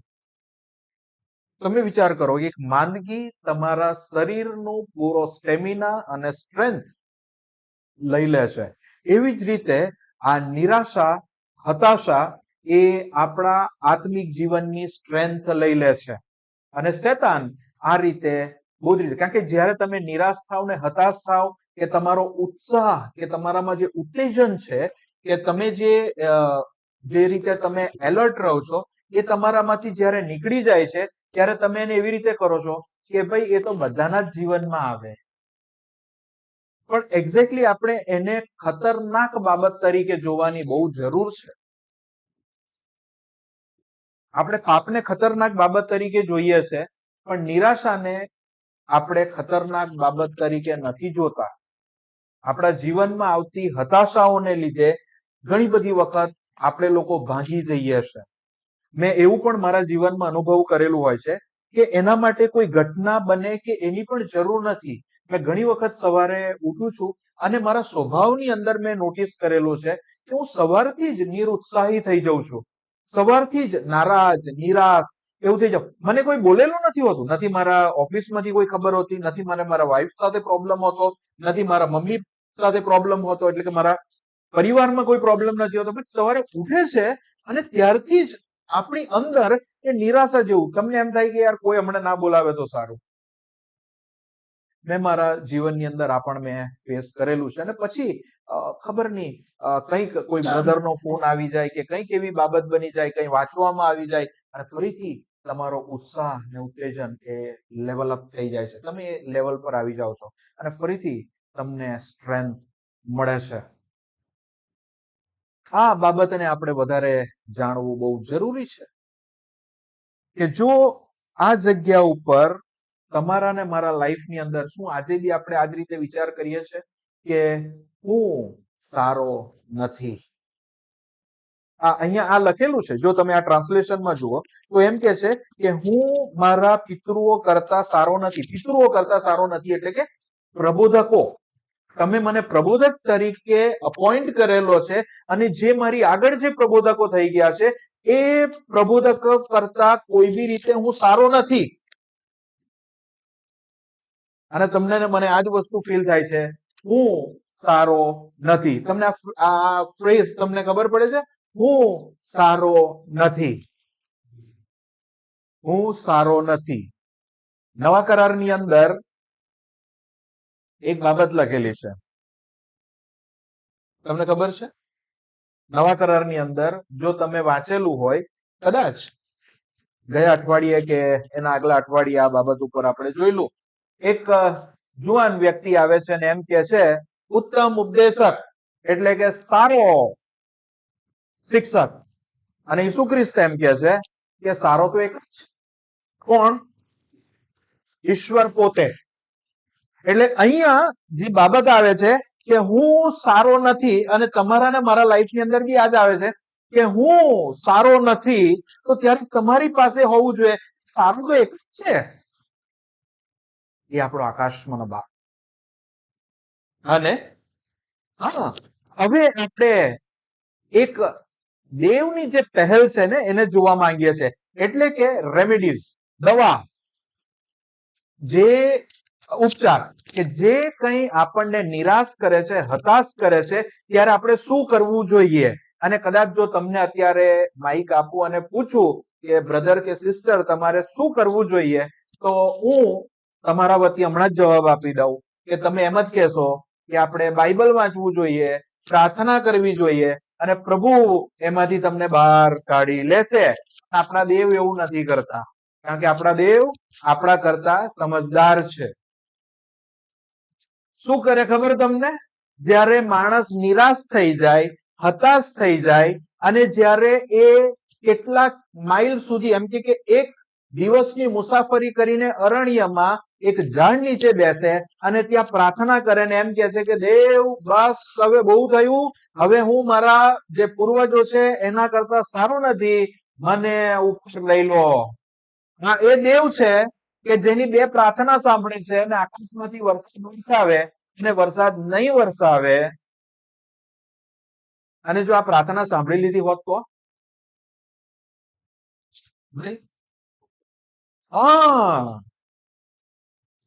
તમે વિચાર કરો કે એક માંદગી તમારા શરીરનું પૂરો સ્ટેમિના અને સ્ટ્રેન્થ લઈ લે છે. એવી જ રીતે આ નિરાશા, હતાશા એ આપણા આત્મિક જીવનની સ્ટ્રેન્થ લઈ લે છે. અને શેતાન આ રીતે બહુ જ રીતે, કારણ કે જ્યારે તમે નિરાશ થાવ ને હતાશ થાવ, કે તમારો ઉત્સાહ, કે તમારામાં જે ઉત્તેજન છે, કે તમે જે રીતે તમે એલર્ટ રહો છો, એ તમારામાંથી જ્યારે નીકળી જાય છે, ત્યારે તમે એને એવી રીતે કરો છો કે ભાઈ એ તો બધાના જ જીવનમાં આવે. પણ એક્ઝેક્ટલી આપણે એને ખતરનાક બાબત તરીકે જોવાની બહુ જરૂર છે. આપણે પાપને ખતરનાક બાબત તરીકે જોઈએ છે, પણ નિરાશાને આપણે ખતરનાક બાબત તરીકે નથી જોતા. આપણા જીવનમાં આવતી હતાશાઓને લીધે ઘણી બધી વખત આપણે લોકો ભાંગી જઈએ છે. મેં એવું પણ મારા જીવનમાં અનુભવ કરેલું હોય છે કે એના માટે કોઈ ઘટના બને કે એની પણ જરૂર નથી. મેં ઘણી વખત સવારે ઉઠું છું અને મારા સ્વભાવની અંદર મેં નોટિસ કરેલું છે કે હું સવારથી જ નિરુત્સાહી થઈ જાઉં છું. સવારથી જ નારાજ, નિરાશ એવું થઈ જાઉં. મને કોઈ બોલેલું નથી હોતું, નથી મારા ઓફિસમાંથી કોઈ ખબર હોતી, નથી મને મારા વાઈફ સાથે પ્રોબ્લેમ હોતો, નથી મારા મમ્મી સાથે પ્રોબ્લેમ હોતો, એટલે કે મારા પરિવારમાં કોઈ પ્રોબ્લેમ નથી હોતો. પણ સવારે ઉઠે છે અને ત્યારથી જ આપણી અંદર એ નિરાશા જેવું, તમને એમ થાય કે યાર કોઈ હમણાં ના બોલાવે તો સારું. મેં મારા જીવનની અંદર આ પણ મેં ફેસ કરેલું છે. અને પછી ખબર નહીં કંઈક કોઈ બ્રધરનો ફોન આવી જાય, કે કંઈક એવી બાબત બની જાય, કંઈ વાંચવામાં આવી જાય, અને ફરીથી તમારો ઉત્સાહ ને ઉત્તેજન એ લેવલ અપ થઈ જાય છે. તમે એ લેવલ પર આવી જાઓ છો અને ફરીથી તમને સ્ટ્રેન્થ મળે છે. આ બાબતને આપણે વધારે જાણવું બહુ જરૂરી છે કે જો આ જગ્યા ઉપર તમારા ને મારા લાઈફની અંદર શું આજે બી આપણે આ જ રીતે વિચાર કરીએ છીએ કે હું સારો નથી. અહીંયા આ લખેલું છે, જો તમે આ ટ્રાન્સલેશનમાં જુઓ તો એમ કે છે કે હું મારા પિતૃઓ કરતા સારો નથી. પિતૃઓ કરતા સારો નથી એટલે કે પ્રબોધકો. તમે મને પ્રબોધક તરીકે અપોઇન્ટ કરેલો છે, અને જે મારી આગળ જે પ્રબોધકો થઈ ગયા છે એ પ્રબોધકો કરતા કોઈ બી રીતે હું સારો નથી. અને તમને ને મને આ જ વસ્તુ ફીલ થાય છે, હું સારો નથી. તમને આ ફ્રેઝ તમને ખબર પડે છે, હું સારો નથી. હું સારો નથી. નવા કરારની અંદર એક બાબત લખેલી છે, તમને ખબર છે? નવા કરારની અંદર જો તમે વાંચેલું હોય, કદાચ ગયા અઠવાડિયે કે એના આગલા અઠવાડિયે આ બાબત ઉપર આપણે જોયેલું, એક જુવાન વ્યક્તિ આવે છે અને એમ કે છે, ઉત્તમ ઉપદેશક એટલે કે સારો શિક્ષક. અને ઈસુ ખ્રિસ્ત એમ કે છે કે સારો તો એક જ. કોણ? ઈશ્વર પોતે. એટલે અહીંયા જે બાબત આવે છે કે હું સારો નથી, અને તમારા ને મારા લાઈફની અંદર બી આ જ આવે છે કે હું સારો નથી, તો ત્યારે તમારી પાસે હોવું જોઈએ સારું તો એક જ છે, એ આપણો આકાશમાંનો બાપ. અને હા, હવે આપણે એક દેવની જે પહેલ છે ને એને જોવા માંગીએ છીએ, એટલે કે રેમેડીઝ, દવા, જે ઉપચાર, કે જે કંઈ આપણને નિરાશ કરે છે, હતાશ કરે છે, ત્યારે આપણે શું કરવું જોઈએ. અને કદાચ જો તમને અત્યારે માઇક આપું અને પૂછું કે બ્રધર કે સિસ્ટર તમારે શું કરવું જોઈએ, તો હું તમારા વતી હમણાં જ જવાબ આપી દઉં કે તમે એમ જ કહેશો કે આપણે બાઇબલ વાંચવું જોઈએ, પ્રાર્થના કરવી જોઈએ, અને પ્રભુ એમાંથી તમને બહાર કાઢી લેશે. આપણા દેવ એવું નથી કરતા. કારણ કે આપણા દેવ આપણા કરતા સમજદાર છે. શું કરે ખબર તમને? જ્યારે માણસ નિરાશ થઈ જાય, હતાશ થઈ જાય, અને જ્યારે એ કેટલાક માઇલ સુધી, એમ કે એક દિવસની મુસાફરી કરીને અરણ્યમાં એક ઝાડ નીચે બેસે અને ત્યાં પ્રાર્થના કરે ને એમ કે છે કે દેવ બસ હવે બહુ થયું, હવે હું મારા જે પૂર્વજો છે એના કરતા સારો નથી, મને ઉપર લઈ લો. હા, એ દેવ છે કે જેની બે પ્રાર્થના સાંભળે છે અને આકાશમાંથી વરસાદ વરસાવે અને વરસાદ નહીં વરસાવે. અને જો આ પ્રાર્થના સાંભળી લીધી હોત તો હા,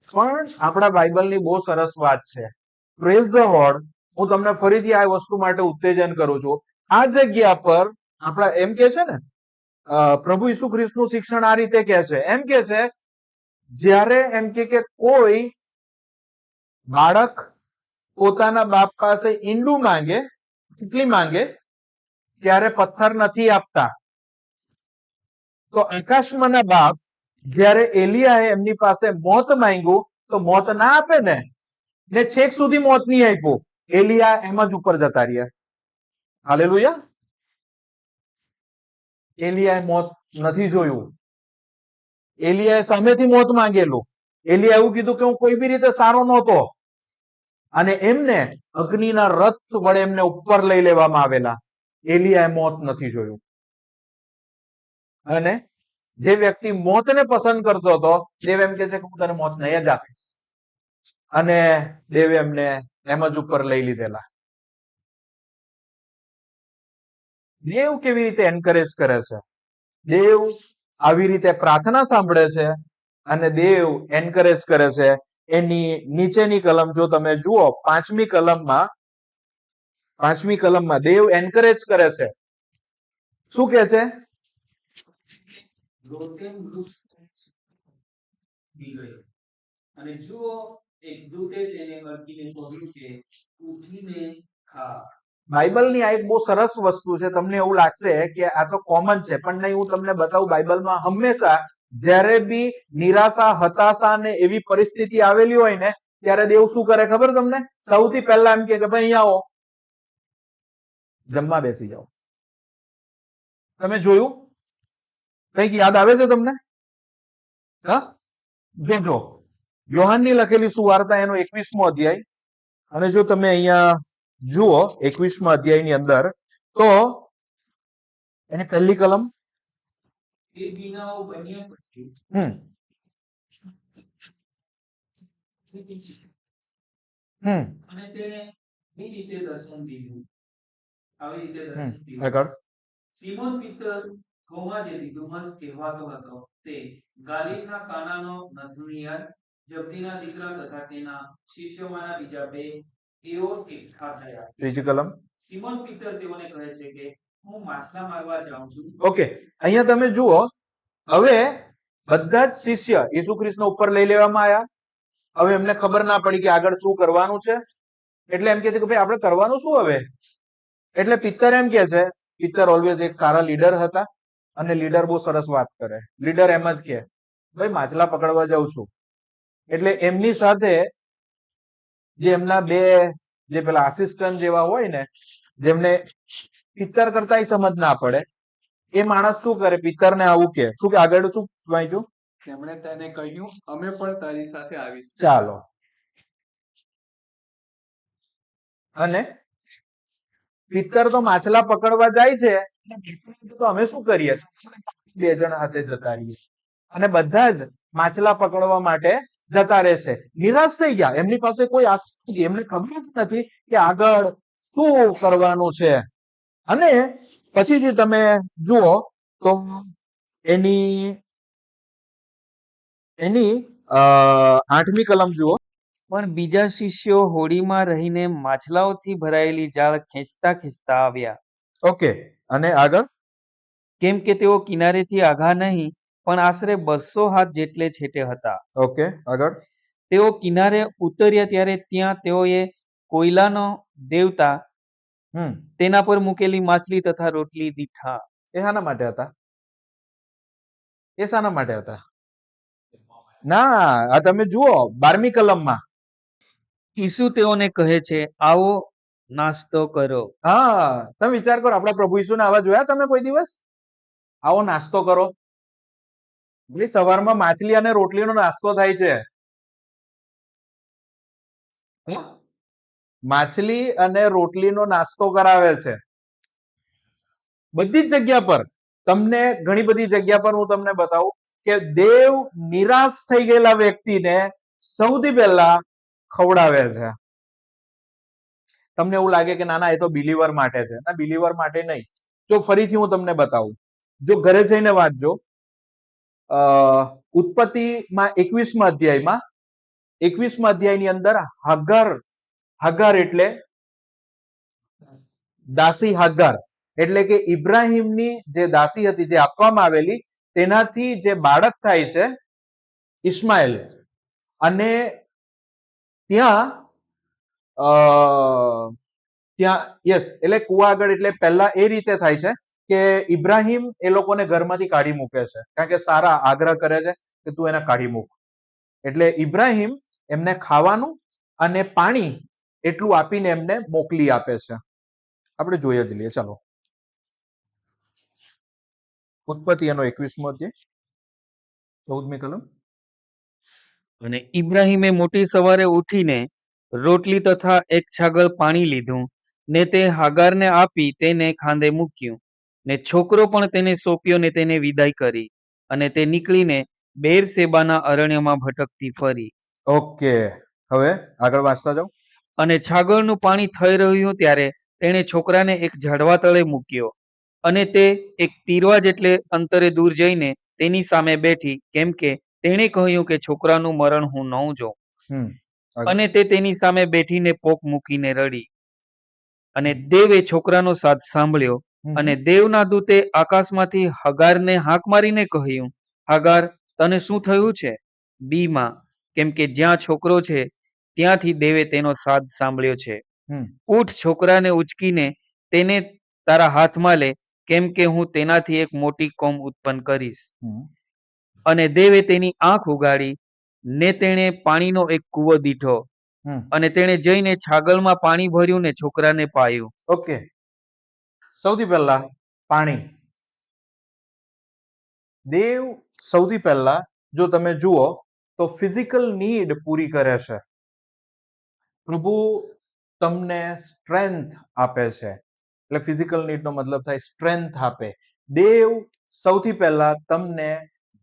પણ આપણા બાઇબલની બહુ સરસ વાત છે. Praise the lord. હું તમને ફરીથી આ વસ્તુ માટે ઉત્તેજન કરું છું. આ જગ્યા પર આપણા એમ કે છે ને પ્રભુ ઈસુ ખ્રિસ્તનું શિક્ષણ આ રીતે કે છે, એમ કે છે જ્યારે એમ કે કોઈ બાળક પોતાના બાપ પાસે ઈંડું માંગે, કેટલી માંગે, ત્યારે પથ્થર નથી આપતા. તો આકાશમાંના બાપ જ્યારે એલિયાએ એમની પાસે મોત માંગ્યું તો મોત ના આપે ને છેક સુધી મોત નહીં આપ્યું. એલિયા એમ જ ઉપર જતા રહ્યા. હાલેલુયા. એલિયાએ મોત નથી જોયું. એલિયાએ સામેથી મોત માંગેલું. એલિયા એવું કીધું કે હું કોઈ બી રીતે સારો નહોતો, અને એમને અગ્નિના રથ વડે એમને ઉપર લઈ લેવામાં આવેલા. એલિયાએ મોત નથી જોયું. અને જે વ્યક્તિ મોતને પસંદ કરતો હતો, દેવ એમ કે છે કે હું તને મોત નહીં જ આપીશ, અને દેવે એમને એમ જ ઉપર લઈ લીધેલા. દેવ કેવી રીતે એન્કરેજ કરે છે? દેવ આવી રીતે પ્રાર્થના સાંભળે છે અને દેવ એન્કરેજ કરે છે. એની નીચેની કલમ જો તમે જુઓ, પાંચમી કલમમાં દેવ એન્કરેજ કરે છે. શું કે છે? અને જુઓ, એક દૂતે તેને મરકીને કહ્યું કે ઉઠીને ખા. બાઇબલની આ એક બહુ સરસ વસ્તુ છે. તમને એવું લાગશે કે આ તો કોમન છે, પણ નહીં. હું તમને બતાવું, બાઇબલમાં હંમેશા જ્યારે બી નિરાશા, હતાશા ને એવી પરિસ્થિતિ આવેલી હોય ને, ત્યારે દેવ શું કરે ખબર તમને? સૌથી પહેલા એમ કે ભાઈ અહીંયા આવો, જમવા બેસી જાઓ. તમે જોયું? કઈક યાદ આવે છે તમને? હા, જોજો યોહાનની લખેલી સુવાર્તા એનો 21મો અધ્યાય, અને જો તમે અહીંયા જુઓ 21મા અધ્યાયની અંદર, તો એની પહેલી કલમ. એ દિનાઓ બન્યા પછી હમ અને તેને એ રીતે દર્શન દીધું, આવી રીતે દર્શન દીધું. આગળ. સિમોન પીતર, થોમા જે દિદુમસ કહેવાતો હતો, તે ગાલિલના કાનાનો નથુનિયર, જબદીના દીકરા તથા તેના શિષ્યોમાંના બીજા બે, તેઓ એકઠા થયા. ત્રીજી કલમ. સિમોન પીતર તેઓને કહે છે કે હું માછલા મારવા જાઉં છું. ઓકે, અહીંયા તમે જુઓ, હવે બધા જ શિષ્ય ઈસુ ખ્રિસ્તનો ઉપર લઈ લેવામાં આવ્યા. હવે એમને ખબર ના પડી કે આગળ શું કરવાનું છે, એટલે એમ કે ભાઈ આપણે કરવાનું શું હવે? એટલે પિત્તર એમ કે છે, પિત્તર ઓલવેઝ એક સારા લીડર હતા, અને લીડર બહુ સરસ વાત કરે. લીડર એમ જ કે ભાઈ માછલા પકડવા જાઉં છું. એટલે એમની સાથે જે એમના બે જે પેલા આસિસ્ટન્ટ જેવા હોય ને, જેમને પિત્તર કરતા સમજ ના પડે, એ માણસ શું કરે? પિત્તરને આવું કે શું કે આગળ શું વાંચ્યું? તેમણે તેને કહ્યું, અમે પણ તારી સાથે આવીશું. ચાલો. અને પિત્તર તો માછલા પકડવા જાય છે, તો અમે શું કરીએ? બે જણ હાથે જતા રહીએ, અને બધા જ માછલા પકડવા માટે જતા રહે છે. નિરાશ થઈ ગયા, એમની પાસે કોઈ આશા નથી, એમને ખબર જ નથી કે આગળ શું કરવાનું છે. અને પછી જે તમે જુઓ તો એની 8મી કલમ જુઓ. પણ બીજા શિષ્યો હોડીમાં રહીને માછલાઓથી ભરાયેલી જાળ ખેંચતા ખેંચતા આવ્યા. ઓકે, અને આગળ. કેમ કે તેઓ કિનારેથી આઘા નહીં, પણ આશરે 200 હાથ જેટલે છેટે હતા. ઓકે, આગળ. તેઓ કિનારે ઉતર્યા ત્યારે ત્યાં તેઓએ કોયલાનો દેવતા, તેના પર મૂકેલી માછલી તથા રોટલી દીઠા. એ શાના માટે હતા? એ શાના માટે હતા? ના, આ તમે જુઓ 12મી કલમમાં. ઈસુ તેઓને કહે છે, આવો નાસ્તો કરો. હા, તમે વિચાર કરો, આપણા પ્રભુ ઈસુને આવા જોયા તમે કોઈ દિવસ? આવો નાસ્તો કરો. ભાઈ સવારમાં માછલી અને રોટલીનો નાસ્તો થાય છે. માછલી અને રોટલીનો નાસ્તો કરાવે છે બધી જ જગ્યા પર. તમને ઘણી બધી જગ્યા પર હું તમને બતાવું કે દેવ નિરાશ થઈ ગયેલા વ્યક્તિને સૌથી પહેલા ખવડાવે છે. તમને એવું લાગે કે ના ના એ તો બિલીવર માટે છે. ના, બિલીવર માટે નહીં. જો ફરીથી હું તમને બતાવું, જો ઘરે જઈને વાંચજો, ઉત્પત્તિમાં 21મા અધ્યાયમાં 21મા અધ્યાયની અંદર હાગાર એટલે દાસી હાગાર એટલે કે ઇબ્રાહિમની જે દાસી હતી, જે આપવામાં આવેલી, તેનાથી જે બાળક થાય છે ઇસ્માઇલ. અને ત્યાં યસ, એટલે કુવા આગળ, એટલે પહેલા એ રીતે થાય છે કે ઇબ્રાહિમ એ લોકોને ઘરમાંથી કાઢી મૂકે છે, કારણ કે સારા આગ્રહ કરે છે કે તું એને કાઢી મૂક. એટલે ઇબ્રાહિમ એમને ખાવાનું અને પાણી એટલું આપીને એમને મોકલી આપે છે. આપણે જોઈ જ લઈએ, ચાલો. ઉત્પત્તિ એનો 21મો અધ્યાય 14મી કલમ. અને ઇબ્રાહિમે મોટી સવારે ઉઠીને રોટલી તથા એક છાગલ પાણી લીધું, ને તે હાગારને આપી તેને ખાંદે મૂક્યું. ને છોકરો પણ તેને સોંપ્યો ને તેને વિદાય કરી. અને તે નીકળીને બેરશેબાના અરણ્યમાં ભટકતી ફરી. ઓકે, હવે આગળ વાંચતા જાઓ. અને છાગલનું પાણી થઈ રહ્યું ત્યારે તેણે છોકરાને એક ઝાડવા તળે મૂક્યો. અને તે એક તીરવા જેટલે અંતરે દૂર જઈને તેની સામે બેઠી, કેમ કે તેણે કહ્યું કે છોકરાનું મરણ હું ન જોઉં. આગળ. અને તે તેની સામે બેઠીને પોક મૂકીને રડી. અને દેવે છોકરાનો સાદ સાંભળ્યો. અને દેવના દૂતે આકાશમાંથી હગારને હાંક મારીને કહ્યું, હાગાર, તને શું થયું છે? બીમાં, કેમ કે જ્યાં છોકરો છે ત્યાંથી દેવે તેનો સાદ સાંભળ્યો છે. ઉઠ, છોકરાને ઉચકીને તેને તારા હાથમાં લે, કેમ કે હું તેનાથી એક મોટી કોમ ઉત્પન્ન કરીશ. અને દેવે તેની આંખ ઉગાડી, ને તેણે પાણીનો એક કૂવો દીઠો. અને તેણે જઈને છાગલમાં પાણી ભર્યું ને છોકરાને પાયું. ઓકે, સૌથી પહેલા પાણી. દેવ સૌથી પહેલા, જો તમે જુઓ તો ફિઝિકલ નીડ પૂરી કરે છે. પ્રભુ તમને સ્ટ્રેન્થ આપે છે. એટલે ફિઝિકલ નીડ નો મતલબ થાય સ્ટ્રેન્થ આપે. દેવ સૌથી પહેલા તમને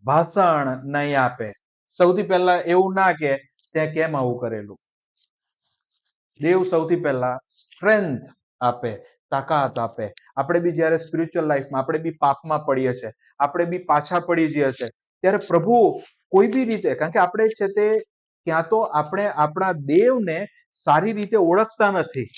ભાષણ નહીં આપે. સૌથી પહેલા એવું ના કે તે કેમ આવું કરેલું. દેવ સૌથી પહેલા સ્ટ્રેન્થ આપે, તાકાત આપે. આપણે બી જ્યારે સ્પિરિચ્યુઅલ લાઈફમાં આપણે બી પાપમાં પડીએ છીએ, આપણે બી પાછા પડી જઈએ છીએ, ત્યારે પ્રભુ કોઈ બી રીતે, કારણ કે આપણે છે તે ત્યાં તો આપણે આપણા દેવને સારી રીતે ઓળખતા નથી,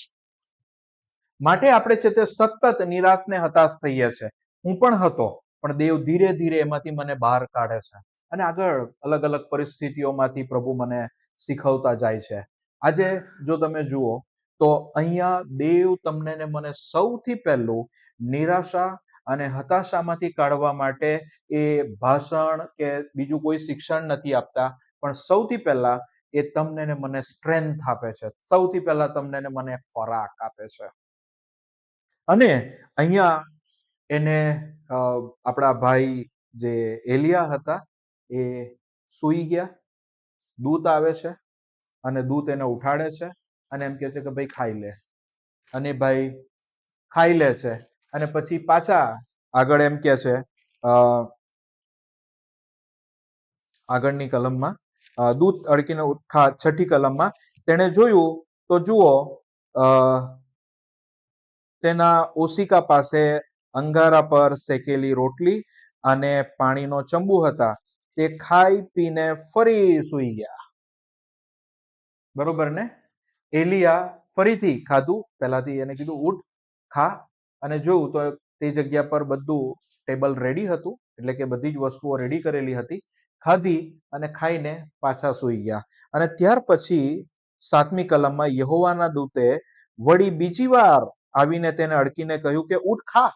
માટે આપણે છે તે સતત નિરાશ ને હતાશ થઈએ છે. હું પણ હતો, પણ દેવ ધીરે ધીરે એમાંથી મને બહાર કાઢે છે અને આગળ અલગ અલગ પરિસ્થિતિઓમાંથી પ્રભુ મને શીખવતા જાય છે. આજે જો તમે જુઓ તો અહીંયા દેવ તમને ને મને સૌથી પહેલું નિરાશા અને હતાશામાંથી કાઢવા માટે એ ભાષણ કે બીજું કોઈ શિક્ષણ નથી આપતા, પણ સૌથી પહેલા એ તમને ને મને સ્ટ્રેન્થ આપે છે. સૌથી પહેલા તમને ને મને ખોરાક આપે છે. અને અહીંયા એને આપણા ભાઈ જે એલિયા હતા એ સૂઈ ગયા. દૂત આવે છે અને દૂત એને ઉઠાડે છે અને એમ કહે છે કે ભાઈ ખાઈ લે. અને ભાઈ ખાઈ લે છે અને પછી પાછા આગળ એમ કે છે, આગળની કલમમાં દૂત અડકીને 6ઠી કલમમાં તેણે જોયું તો જુઓ તેના ઓશિકા પાસે અંગારા પર શેકેલી રોટલી અને પાણીનો ચંબુ હતા. તે ખાઈ પીને ફરી સૂઈ ગયા. બરોબર ને? એલિયા ફરીથી ખાધું. પહેલાથી એને કીધું ઉઠ, ખા. અને જોયું તો તે જગ્યા પર બધું ટેબલ રેડી હતું, એટલે કે બધી જ વસ્તુઓ રેડી કરેલી હતી. ખાધી અને ખાઈને પાછા સૂઈ ગયા. અને ત્યાર પછી 7મી કલમમાં યહોવાના દૂતે વળી બીજી વાર આવીને તેને અડકીને કહ્યું કે ઉઠ, ખા.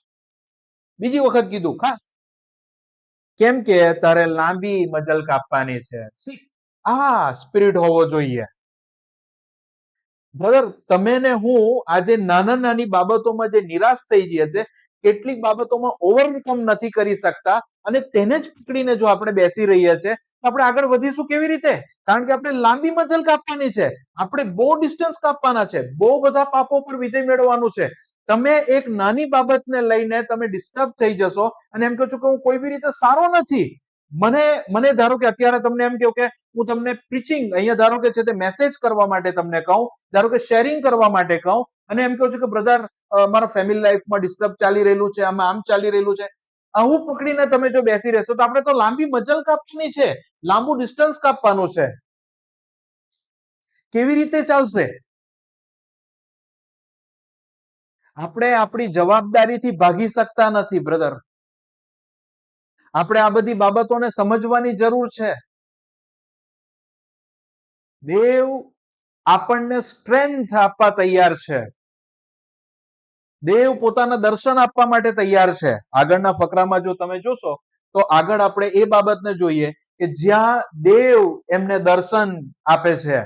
બીજી વખત કીધું ખા. કેમ કે તારે લાંબી મજલ કાપવાની છે. શીખ, આ સ્પિરિટ હોવો જોઈએ. બ્રધર, તમે ને હું આજે નાના નાની બાબતોમાં જે નિરાશ થઈ ગયા છે, કેટલીક બાબતોમાં ઓવરકમ નથી કરી શકતા, અને તેને જ પકડીને જો આપણે બેસી રહ્યા છે, તો આપણે આગળ વધીશું કેવી રીતે? કારણ કે આપણે લાંબી મજલ કાપવાની છે, આપણે બહુ ડિસ્ટન્સ કાપવાના છે, બહુ બધા પાપો પર વિજય મેળવવાનું છે. તમે એક નાની બાબતને લઈને તમે ડિસ્ટર્બ થઈ જશો અને એમ કહો છો કે હું કોઈ બી રીતે સારો નથી. મને મને ધારો કે અત્યારે તમને એમ કહું કે હું તમને પ્રીચિંગ અહીંયા ધારો કે છે તે મેસેજ કરવા માટે તમને કહું, ધારો કે શેરિંગ કરવા માટે કહું, અને એમ કહું છું કે બ્રધર મારા ફેમિલી લાઈફમાં ડિસ્ટર્બ ચાલી રહેલું છે, આમાં આમ ચાલી રહેલું છે, આવું પકડીને તમે જો બેસી રહેશો તો આપણે તો લાંબી મજલ કાપવાની છે, લાંબુ ડિસ્ટન્સ કાપવાનું છે. કેવી રીતે ચાલશે? આપણે આપણી જવાબદારીથી ભાગી શકતા નથી બ્રધર. આપણે આ બધી બાબતોને સમજવાની જરૂર છે. દેવ આપણને સ્ટ્રેન્થ આપવા તૈયાર છે. દેવ પોતાના દર્શન આપવા માટે તૈયાર છે. આગળના ફકરામાં જો તમે જોશો તો આગળ આપણે એ બાબતને જોઈએ કે જ્યાં દેવ એમને દર્શન આપે છે,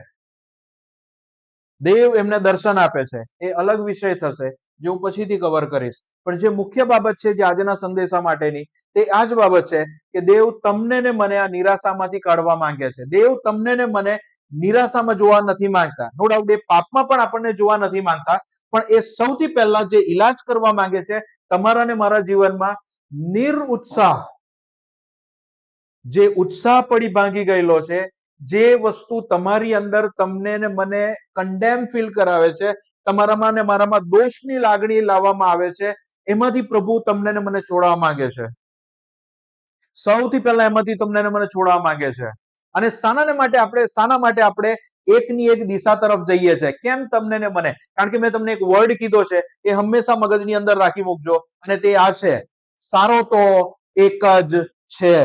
દેવ એમને દર્શન આપે છે, એ અલગ વિષય થશે જે હું પછીથી કવર કરીશ. પણ જે મુખ્ય બાબત છે જે આજના સંદેશા માટેની, તે આ જ બાબત છે કે દેવ તમને ને મને આ નિરાશામાંથી કાઢવા માંગે છે. દેવ તમને ને મને નિરાશામાં જોવા નથી માંગતા. નો ડાઉટ એ પાપમાં પણ આપણને જોવા નથી માંગતા, પણ એ સૌથી પહેલા જે ઈલાજ કરવા માંગે છે તમારા ને મારા જીવનમાં નિરુત્સાહ, જે ઉત્સાહ પડી ભાંગી ગયેલો છે, જે વસ્તુ તમારી અંદર તમને ને મને કન્ડેમ ફીલ કરાવે છે, તમારામાં ને મારામાં દોષની લાગણી લાવવામાં આવે છે, એમાંથી પ્રભુ તમને ને મને છોડાવવા માંગે છે. સૌથી પહેલા એમાંથી તમને ને મને છોડાવવા માંગે છે. અને શાના માટે આપણે એકની એક દિશા તરફ જઈએ છે? કેમ તમને ને મને? કારણ કે મેં તમને એક વર્ડ કીધો છે, એ હંમેશા મગજની અંદર રાખી મૂકજો, અને તે આ છે: સારો તો એક જ છે.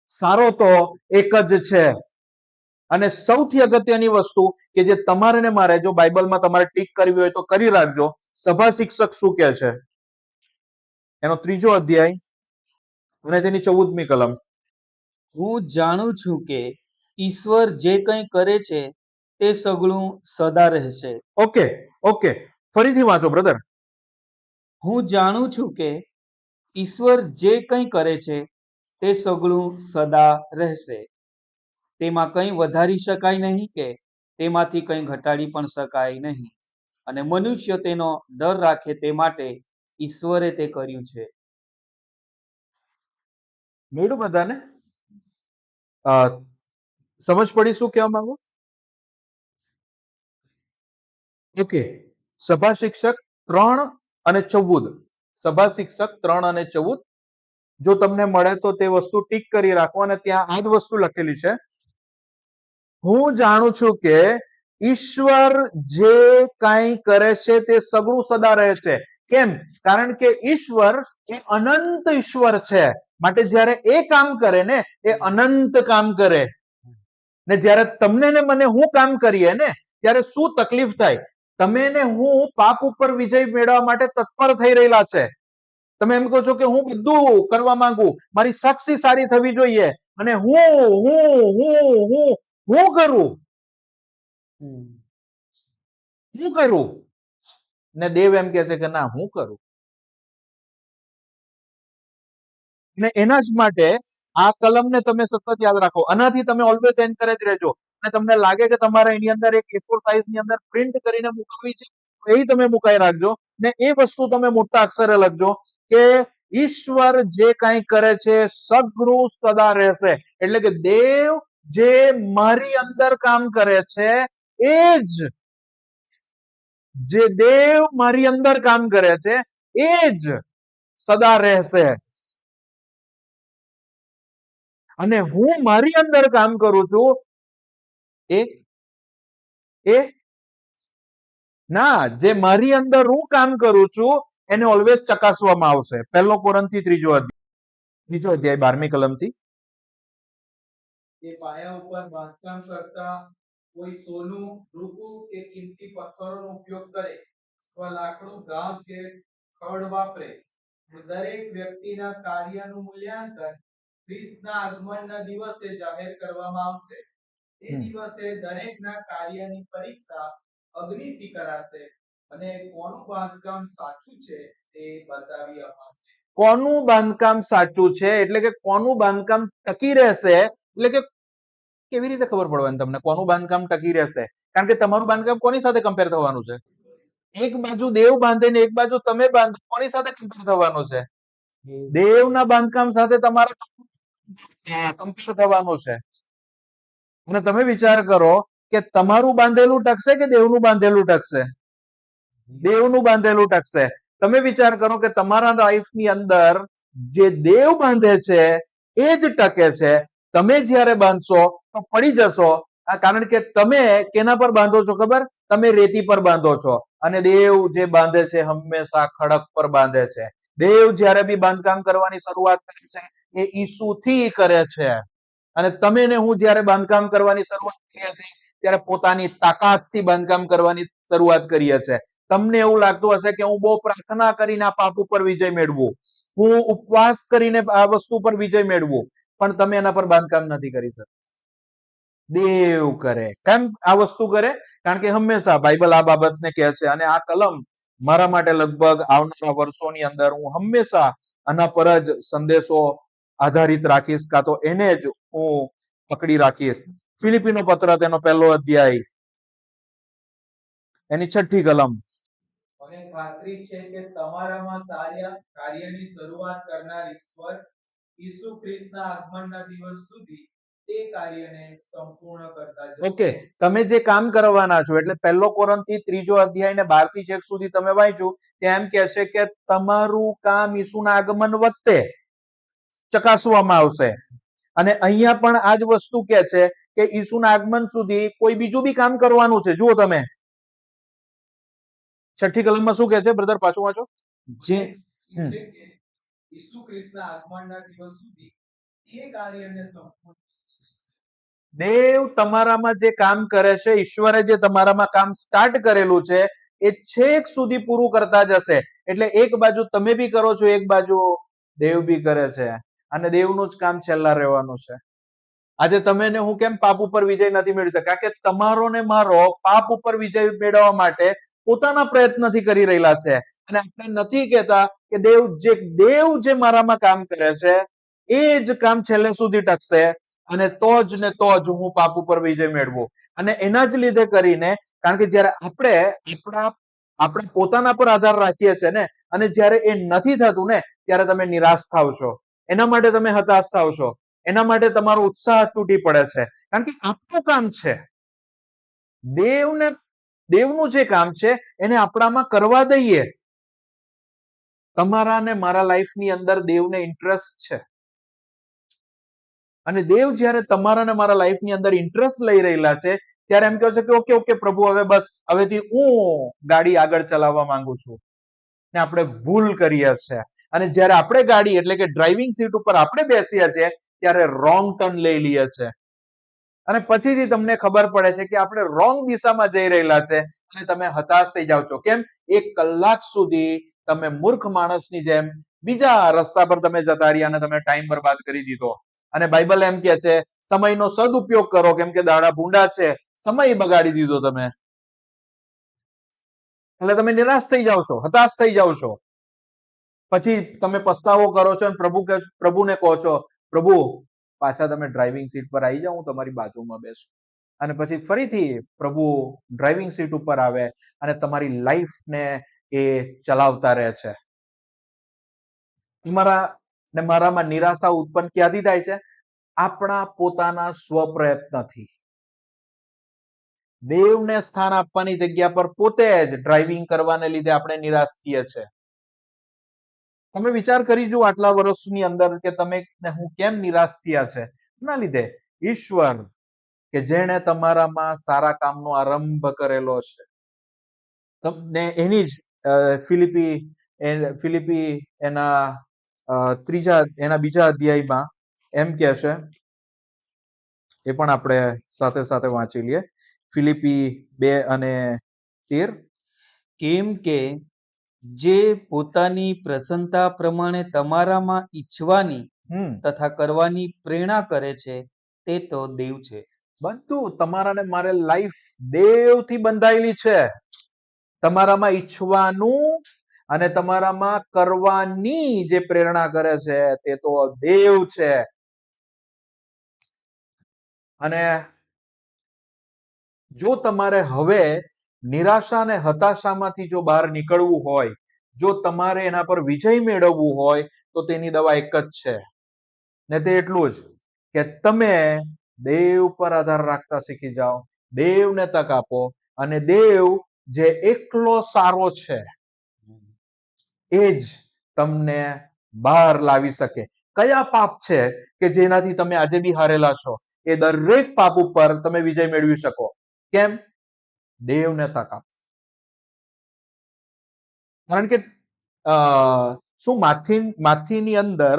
સારો તો એક જ છે. અને સૌથી અગત્યની વસ્તુ કે જે તમારે ને મારે, જો બાઇબલમાં તમારે ટીક કરવી હોય તો કરી રાખજો, સભા શિક્ષક શું કહે છે, એનો 3 અધ્યાય અને તેની 14મી કલમ. હું જાણું છું કે ઈશ્વર જે કંઈ કરે છે તે સગળું સદા રહેશે. ઓકે, ઓકે, ફરીથી વાંચો બ્રધર. હું જાણું છું કે ઈશ્વર જે કંઈ કરે છે તે સગળું સદા રહેશે. તેમાં કંઈ વધારી શકાય નહીં કે તેમાંથી કંઈ ઘટાડી પણ શકાય નહીં. અને મનુષ્ય તેનો ડર રાખે તે માટે ઈશ્વરે તે કર્યું છે. મેળું બધાને સમજ પડી શું કહેવા માંગુ? ઓકે, સભા શિક્ષક 3 અને 14. સભા શિક્ષક 3 અને 14. જો તમને મળે તો તે વસ્તુ ટીક કરી રાખો, અને ત્યાં આ જ વસ્તુ લખેલી છે: હું જાણું છું કે ઈશ્વર જે કાંઈ કરે છે તે સગળું સદા રહે છે. કેમ? કારણ કે ઈશ્વર એ અનંત ઈશ્વર છે. માટે જ્યારે એ કામ કરે ને, એ અનંત કામ કરે. ને જ્યારે તમને ને મને હું કામ કરીએ ને, ત્યારે શું તકલીફ થાય? તમે ને હું પાપ ઉપર વિજય મેળવવા માટે તત્પર થઈ રહેલા છે. તમે એમ કહો છો કે હું બધું કરવા માંગુ, મારી સાક્ષી સારી થવી જોઈએ, અને હું કરું, ને દેવ એમ કે છે કે ના, હું કરું. ને એના જ માટે આ કલમને તમે સતત યાદ રાખો. આનાથી તમે ઓલવેઝ એન્કરેજ રહેજો. અને તમને લાગે કે તમારે એની અંદર એક A4 સાઈઝ ની અંદર પ્રિન્ટ કરીને મૂકવી છે, એ તમે મુકાઈ રાખજો. ને એ વસ્તુ તમે મોટા અક્ષરે લખજો કે ઈશ્વર જે કાંઈ કરે છે સગળું સદા રહેશે. એટલે કે દેવ જે મારી અંદર કામ કરે છે, એ જ, જે દેવ મારી અંદર કામ કરે છે એ જ સદા રહેશે. અને હું મારી અંદર કામ કરું છું એ ના, જે મારી અંદર હું કામ કરું છું એને ઓલવેઝ ચકાસવામાં આવશે. 1 કોરિન્થી 3 અધ્યાય 12મી કલમથી. તે પાયા ઉપર બાંધકામ કરતા કોઈ સોનું, રૂપું કે કિંમતી પથ્થરોનો ઉપયોગ કરે, અથવા લાકડું, ઘાસ કે ખડ વાપરે, દરેક વ્યક્તિના કાર્યનું મૂલ્યાંકન ખ્રિસ્તના આગમનના દિવસે જાહેર કરવામાં આવશે. એ દિવસે દરેકના કાર્યની પરીક્ષા અગ્નિથી કરાશે અને કોનું બાંધકામ સાચું છે તે બતાવી અપાશે. કોનું બાંધકામ સાચું છે એટલે કે કોનું બાંધકામ ટકી રહેશે, એટલે કે કેવી રીતે ખબર પડવાની તમને કોનું બાંધકામ ટકી રહેશે? કારણ કે તમારું બાંધકામ કોની સાથે કમ્પેર થવાનું છે? એક બાજુ દેવ બાંધે ને એક બાજુ તમે બાંધો, કોની સાથે કમ્પેર થવાનું છે? દેવના બાંધકામ સાથે તમારા કમ્પેર થવાનું છે. અને તમે વિચાર કરો કે તમારું બાંધેલું ટકશે કે દેવનું બાંધેલું ટકશે? દેવનું બાંધેલું ટકશે. તમે વિચાર કરો કે તમારા લાઈફની અંદર જે દેવ બાંધે છે એ જ ટકે છે. તમે જ્યારે બાંધશો તો પડી જશો. કારણ કે તમે કેના પર બાંધો છો ખબર? તમે રેતી પર બાંધો છો. અને દેવ જે બાંધે છે હંમેશા ખડક પર બાંધે છે. દેવ જ્યારે બી બાંધકામ કરવાની શરૂઆત કરે છે એ ઈસુથી કરે છે. અને તમે ને હું જ્યારે બાંધકામ કરવાની શરૂઆત કરીએ છીએ ત્યારે પોતાની તાકાતથી બાંધકામ કરવાની શરૂઆત કરીએ છીએ. તમને એવું લાગતું હશે કે હું બહુ પ્રાર્થના કરીને આ પાપ ઉપર વિજય મેળવું, હું ઉપવાસ કરીને આ વસ્તુ પર વિજય મેળવું, પણ તમે એના પર બાંધકામ નથી કરી શકતા. દેવ કરે. કેમ આ વસ્તુ કરે? કારણ કે હંમેશા બાઇબલ આ બાબતને કહે છે અને આ કલમ મારા માટે લગભગ આવનારા વર્ષોની અંદર હું હંમેશા આના પર જ સંદેશો આધારિત રાખીશ, કાં તો એને જ હું પકડી રાખીશ. ફિલિપીનો પત્ર તેનો 1લો અધ્યાય એની 6ઠી કલમ. મને ખાતરી છે કે તમારામાં સારા કાર્યની શરૂઆત કરનાર ઈશ્વર ઈસુ ખ્રિસ્તના આગમનના દિવસ સુધી તે કાર્યને સંપૂર્ણ કરતા જશે. ઓકે, તમે જે કામ કરવાના છો એટલે 1 કોરિન્થી 3જો અધ્યાય ને 12 થી 6 સુધી તમે વાંચ્યું ત્યાં એમ કહે છે કે તમારું કામ ઈસુના આગમન વખતે ચકાસવામાં આવશે. અને અહીંયા પણ આ જ વસ્તુ કહે છે કે ઈસુના આગમન સુધી કોઈ બીજું બી કામ કરવાનું છે. જુઓ તમે 6ઠી કલમમાં શું કહે છે? બ્રધર પાછું વાંચો. જે ઈસુ ખ્રિસ્તના આગમનના દિવસ સુધી તે કાર્યને સંપૂર્ણ દેવ તમારામાં જે કામ કરે છે, ઈશ્વરે જે તમારામાં કામ સ્ટાર્ટ કરેલું છે એ છેક સુધી પૂરું કરતા જશે. એટલે એક બાજુ તમે બી કરો છો, એક બાજુ દેવ બી કરે છે. અને દેવનું જ કામ છેલ્લા રહેવાનું છે. આજે તમે ને હું કેમ પાપ ઉપર વિજય નથી મેળવી શકતા? કારણ કે તમારો ને મારો પાપ ઉપર વિજય મેળવવા માટે પોતાના પ્રયત્નથી કરી રહેલા છે. અને આપણે નથી કહેતા કે દેવ જે મારામાં કામ કરે છે એ જ કામ છેલ્લે સુધી ટકશે અને તો જ ને તો જ હું પાપ ઉપર વિજય મેળવું. અને એના જ લીધે કરીને, કારણ કે જ્યારે આપણે પોતાના પર આધાર રાખીએ છીએ ને, અને જ્યારે એ નથી થતું ને ત્યારે તમે નિરાશ થાવ છો. એના માટે તમે હતાશ થાવ છો. એના માટે તમારો ઉત્સાહ તૂટી પડે છે. કારણ કે આપણું કામ છે. દેવનું જે કામ છે એને આપણામાં કરવા દઈએ. તમારા ને મારા લાઈફની અંદર દેવને ઇન્ટરેસ્ટ છે. અને દેવ જ્યારે તમારા ને મારા લાઈફની અંદર ઇન્ટરેસ્ટ લઈ રહેલા છે ત્યારે એમ કહે છે કે ઓકે ઓકે પ્રભુ, હવે બસ હવેથી હું ગાડી આગળ ચલાવવા માંગુ છું. ને આપણે ભૂલ કરીએ છીએ. અને જ્યારે આપણે ગાડી એટલે કે ડ્રાઇવિંગ સીટ ઉપર આપણે બેસીએ છીએ ત્યારે રોંગ ટર્ન લઈ લઈએ છીએ. અને પછીથી તમને ખબર પડે છે કે આપણે રોંગ દિશામાં જઈ રહેલા છે અને તમે હતાશ થઈ જાવ છો. કેમ? 1 કલાક સુધી તમે મૂર્ખ માણસની જેમ બીજા રસ્તા પર તમે જતા રહ્યા અને તમે ટાઈમ બરબાદ કરી દીધો. અને બાઇબલ એમ કહે છે સમયનો સદુપયોગ કરો, કેમ કે દાડા ભૂંડા છે, સમય બગાડી દીધો તમે. એટલે તમે નિરાશ થઈ જાવ છો, હતાશ થઈ જાવ છો. પછી તમે પસ્તાવો કરો છો અને પ્રભુને કહો છો, પ્રભુ પાછા તમે ડ્રાઇવિંગ સીટ પર આવી જાઓ, હું તમારી બાજુમાં બેસું. અને પછી ફરીથી પ્રભુ ડ્રાઇવિંગ સીટ ઉપર આવે અને તમારી લાઈફને એ ચલાવતા રહે છે. તમારા ને મારામાં નિરાશા ઉત્પન્ન ક્યાંથી થાય છે? આપણા પોતાના સ્વપ્રયત્નથી. દેવને સ્થાન આપવાની જગ્યા પર પોતે જ ડ્રાઇવિંગ કરવાને લીધે આપણે નિરાશ થઈએ છીએ. તમે વિચાર કરી જુઓ આટલા વર્ષની અંદર કે તમે ને હું કેમ નિરાશ થયા છે. ના લીધે ઈશ્વર કે જેણે તમારામાં સારા કામનો આરંભ કરેલો છે, તમને એની જ ફિલિપી એના બીજા અધ્યાયમાં એમ કહે છે, એ પણ આપણે સાથે સાથે વાંચી લઈએ. ફિલિપી 2:13. કેમ કે જે પોતાની પ્રસન્નતા પ્રમાણે તમારામાં ઈચ્છવાની તથા કરવાની પ્રેરણા કરે છે તે તો દેવ છે. બધું તમારા ને મારે લાઈફ દેવથી બંધાયેલી છે. તમારામાં ઈચ્છવાનું અને તમારામાં કરવાની જે પ્રેરણા કરે છે તે તો દેવ છે. અને જો તમારે હવે નિરાશા અને હતાશામાંથી જો બહાર નીકળવું હોય, જો તમારે એના પર વિજય મેળવવું હોય, તો તેની દવા એક જ છે, ને તે એટલું જ કે તમે દેવ પર આધાર રાખતા શીખી જાઓ, દેવને તક આપો, અને દેવ જે એકલો સારો છે એ જ તમને બહાર લાવી શકે. કયા પાપ છે કે જેનાથી તમે આજે બી હારેલા છો? એ દરેક પાપ ઉપર તમે વિજય મેળવી શકો. કેમ? દેવને તક આપો. કારણ કે શું માથીની અંદર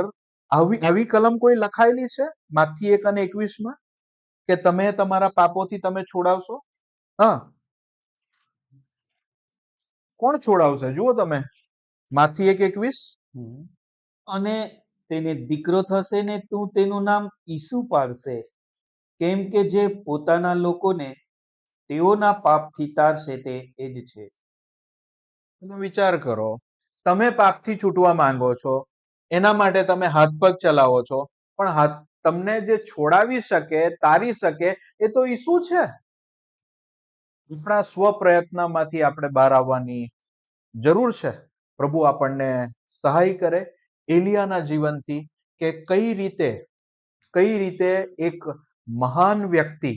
આવી કલમ કોઈ લખાયેલી છે માથી 1 અને 21 કે તમે તમારા પાપોથી તમે છોડાવશો? હા, કોણ છોડાવશે? જુઓ તમે માથી 1:21. અને તેને દીકરો થશે ને તું તેનું નામ ઈસુ પાડશે, કેમ કે જે પોતાના લોકોને તેઓના પાપથી તારશે તે એ જ છે. તમે વિચાર કરો, તમે પાપથી છૂટવા માંગો છો, એના માટે તમે હાથ પગ ચલાવો છો, પણ તમને જે છોડાવી શકે, તારી શકે, એ તો ઈસુ છે. આપણા સ્વપ્રયત્નમાંથી આપણે બહાર આવવાની જરૂર છે. પ્રભુ આપણને સહાય કરે એલિયાના જીવનથી કે કઈ રીતે એક મહાન વ્યક્તિ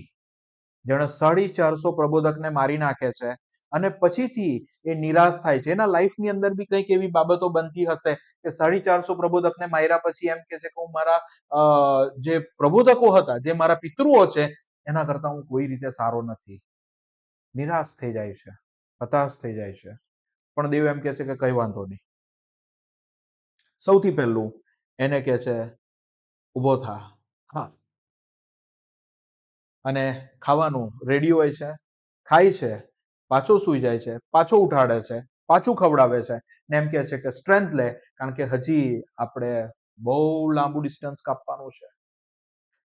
જેણે 450 પ્રબોધકને મારી નાખે છે અને પછીથી એ નિરાશ થાય છે. એના લાઈફની અંદર બી કંઈક એવી બાબતો બનતી હશે કે 450 પ્રબોધકને માર્યા પછી એમ કે છે કે હું મારા જે પ્રબોધકો હતા, જે મારા પિતૃઓ છે, એના કરતા હું કોઈ રીતે સારો નથી. નિરાશ થઈ જાય છે, હતાશ થઈ જાય છે. પણ દેવ એમ કે છે કે કઈ વાંધો નહીં. સૌથી પહેલું એને કે છે ઊભો થા, હા, અને ખાવાનું રેડી હોય છે, ખાય છે, પાછો સૂઈ જાય છે, પાછો ઉઠાડે છે, પાછું ખવડાવે છે, ને એમ કે છે કે સ્ટ્રેન્થ લે, કારણ કે હજી આપણે બહુ લાંબુ ડિસ્ટન્સ કાપવાનું છે.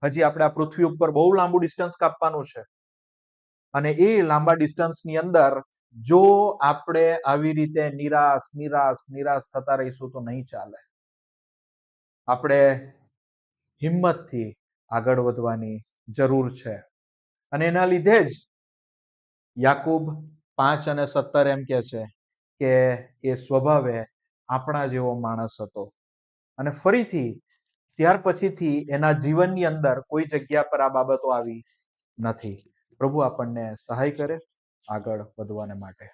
હજી આપણે આ પૃથ્વી ઉપર બહુ લાંબુ ડિસ્ટન્સ કાપવાનું છે. અને એ લાંબા ડિસ્ટન્સની અંદર જો આપણે આવી રીતે નિરાશ થતા રહીશું તો નહીં ચાલે. આપણે હિંમતથી આગળ વધવાની જરૂર છે. અને એના લીધે જ યાકૂબ 5:17 એમ કે છે કે એ સ્વભાવે આપણા જેવો માણસ હતો. અને ફરીથી ત્યાર પછીથી એના જીવનની અંદર કોઈ જગ્યા પર આ બાબતો આવી નથી. પ્રભુ આપણને સહાય કરે આગળ વધવાને માટે.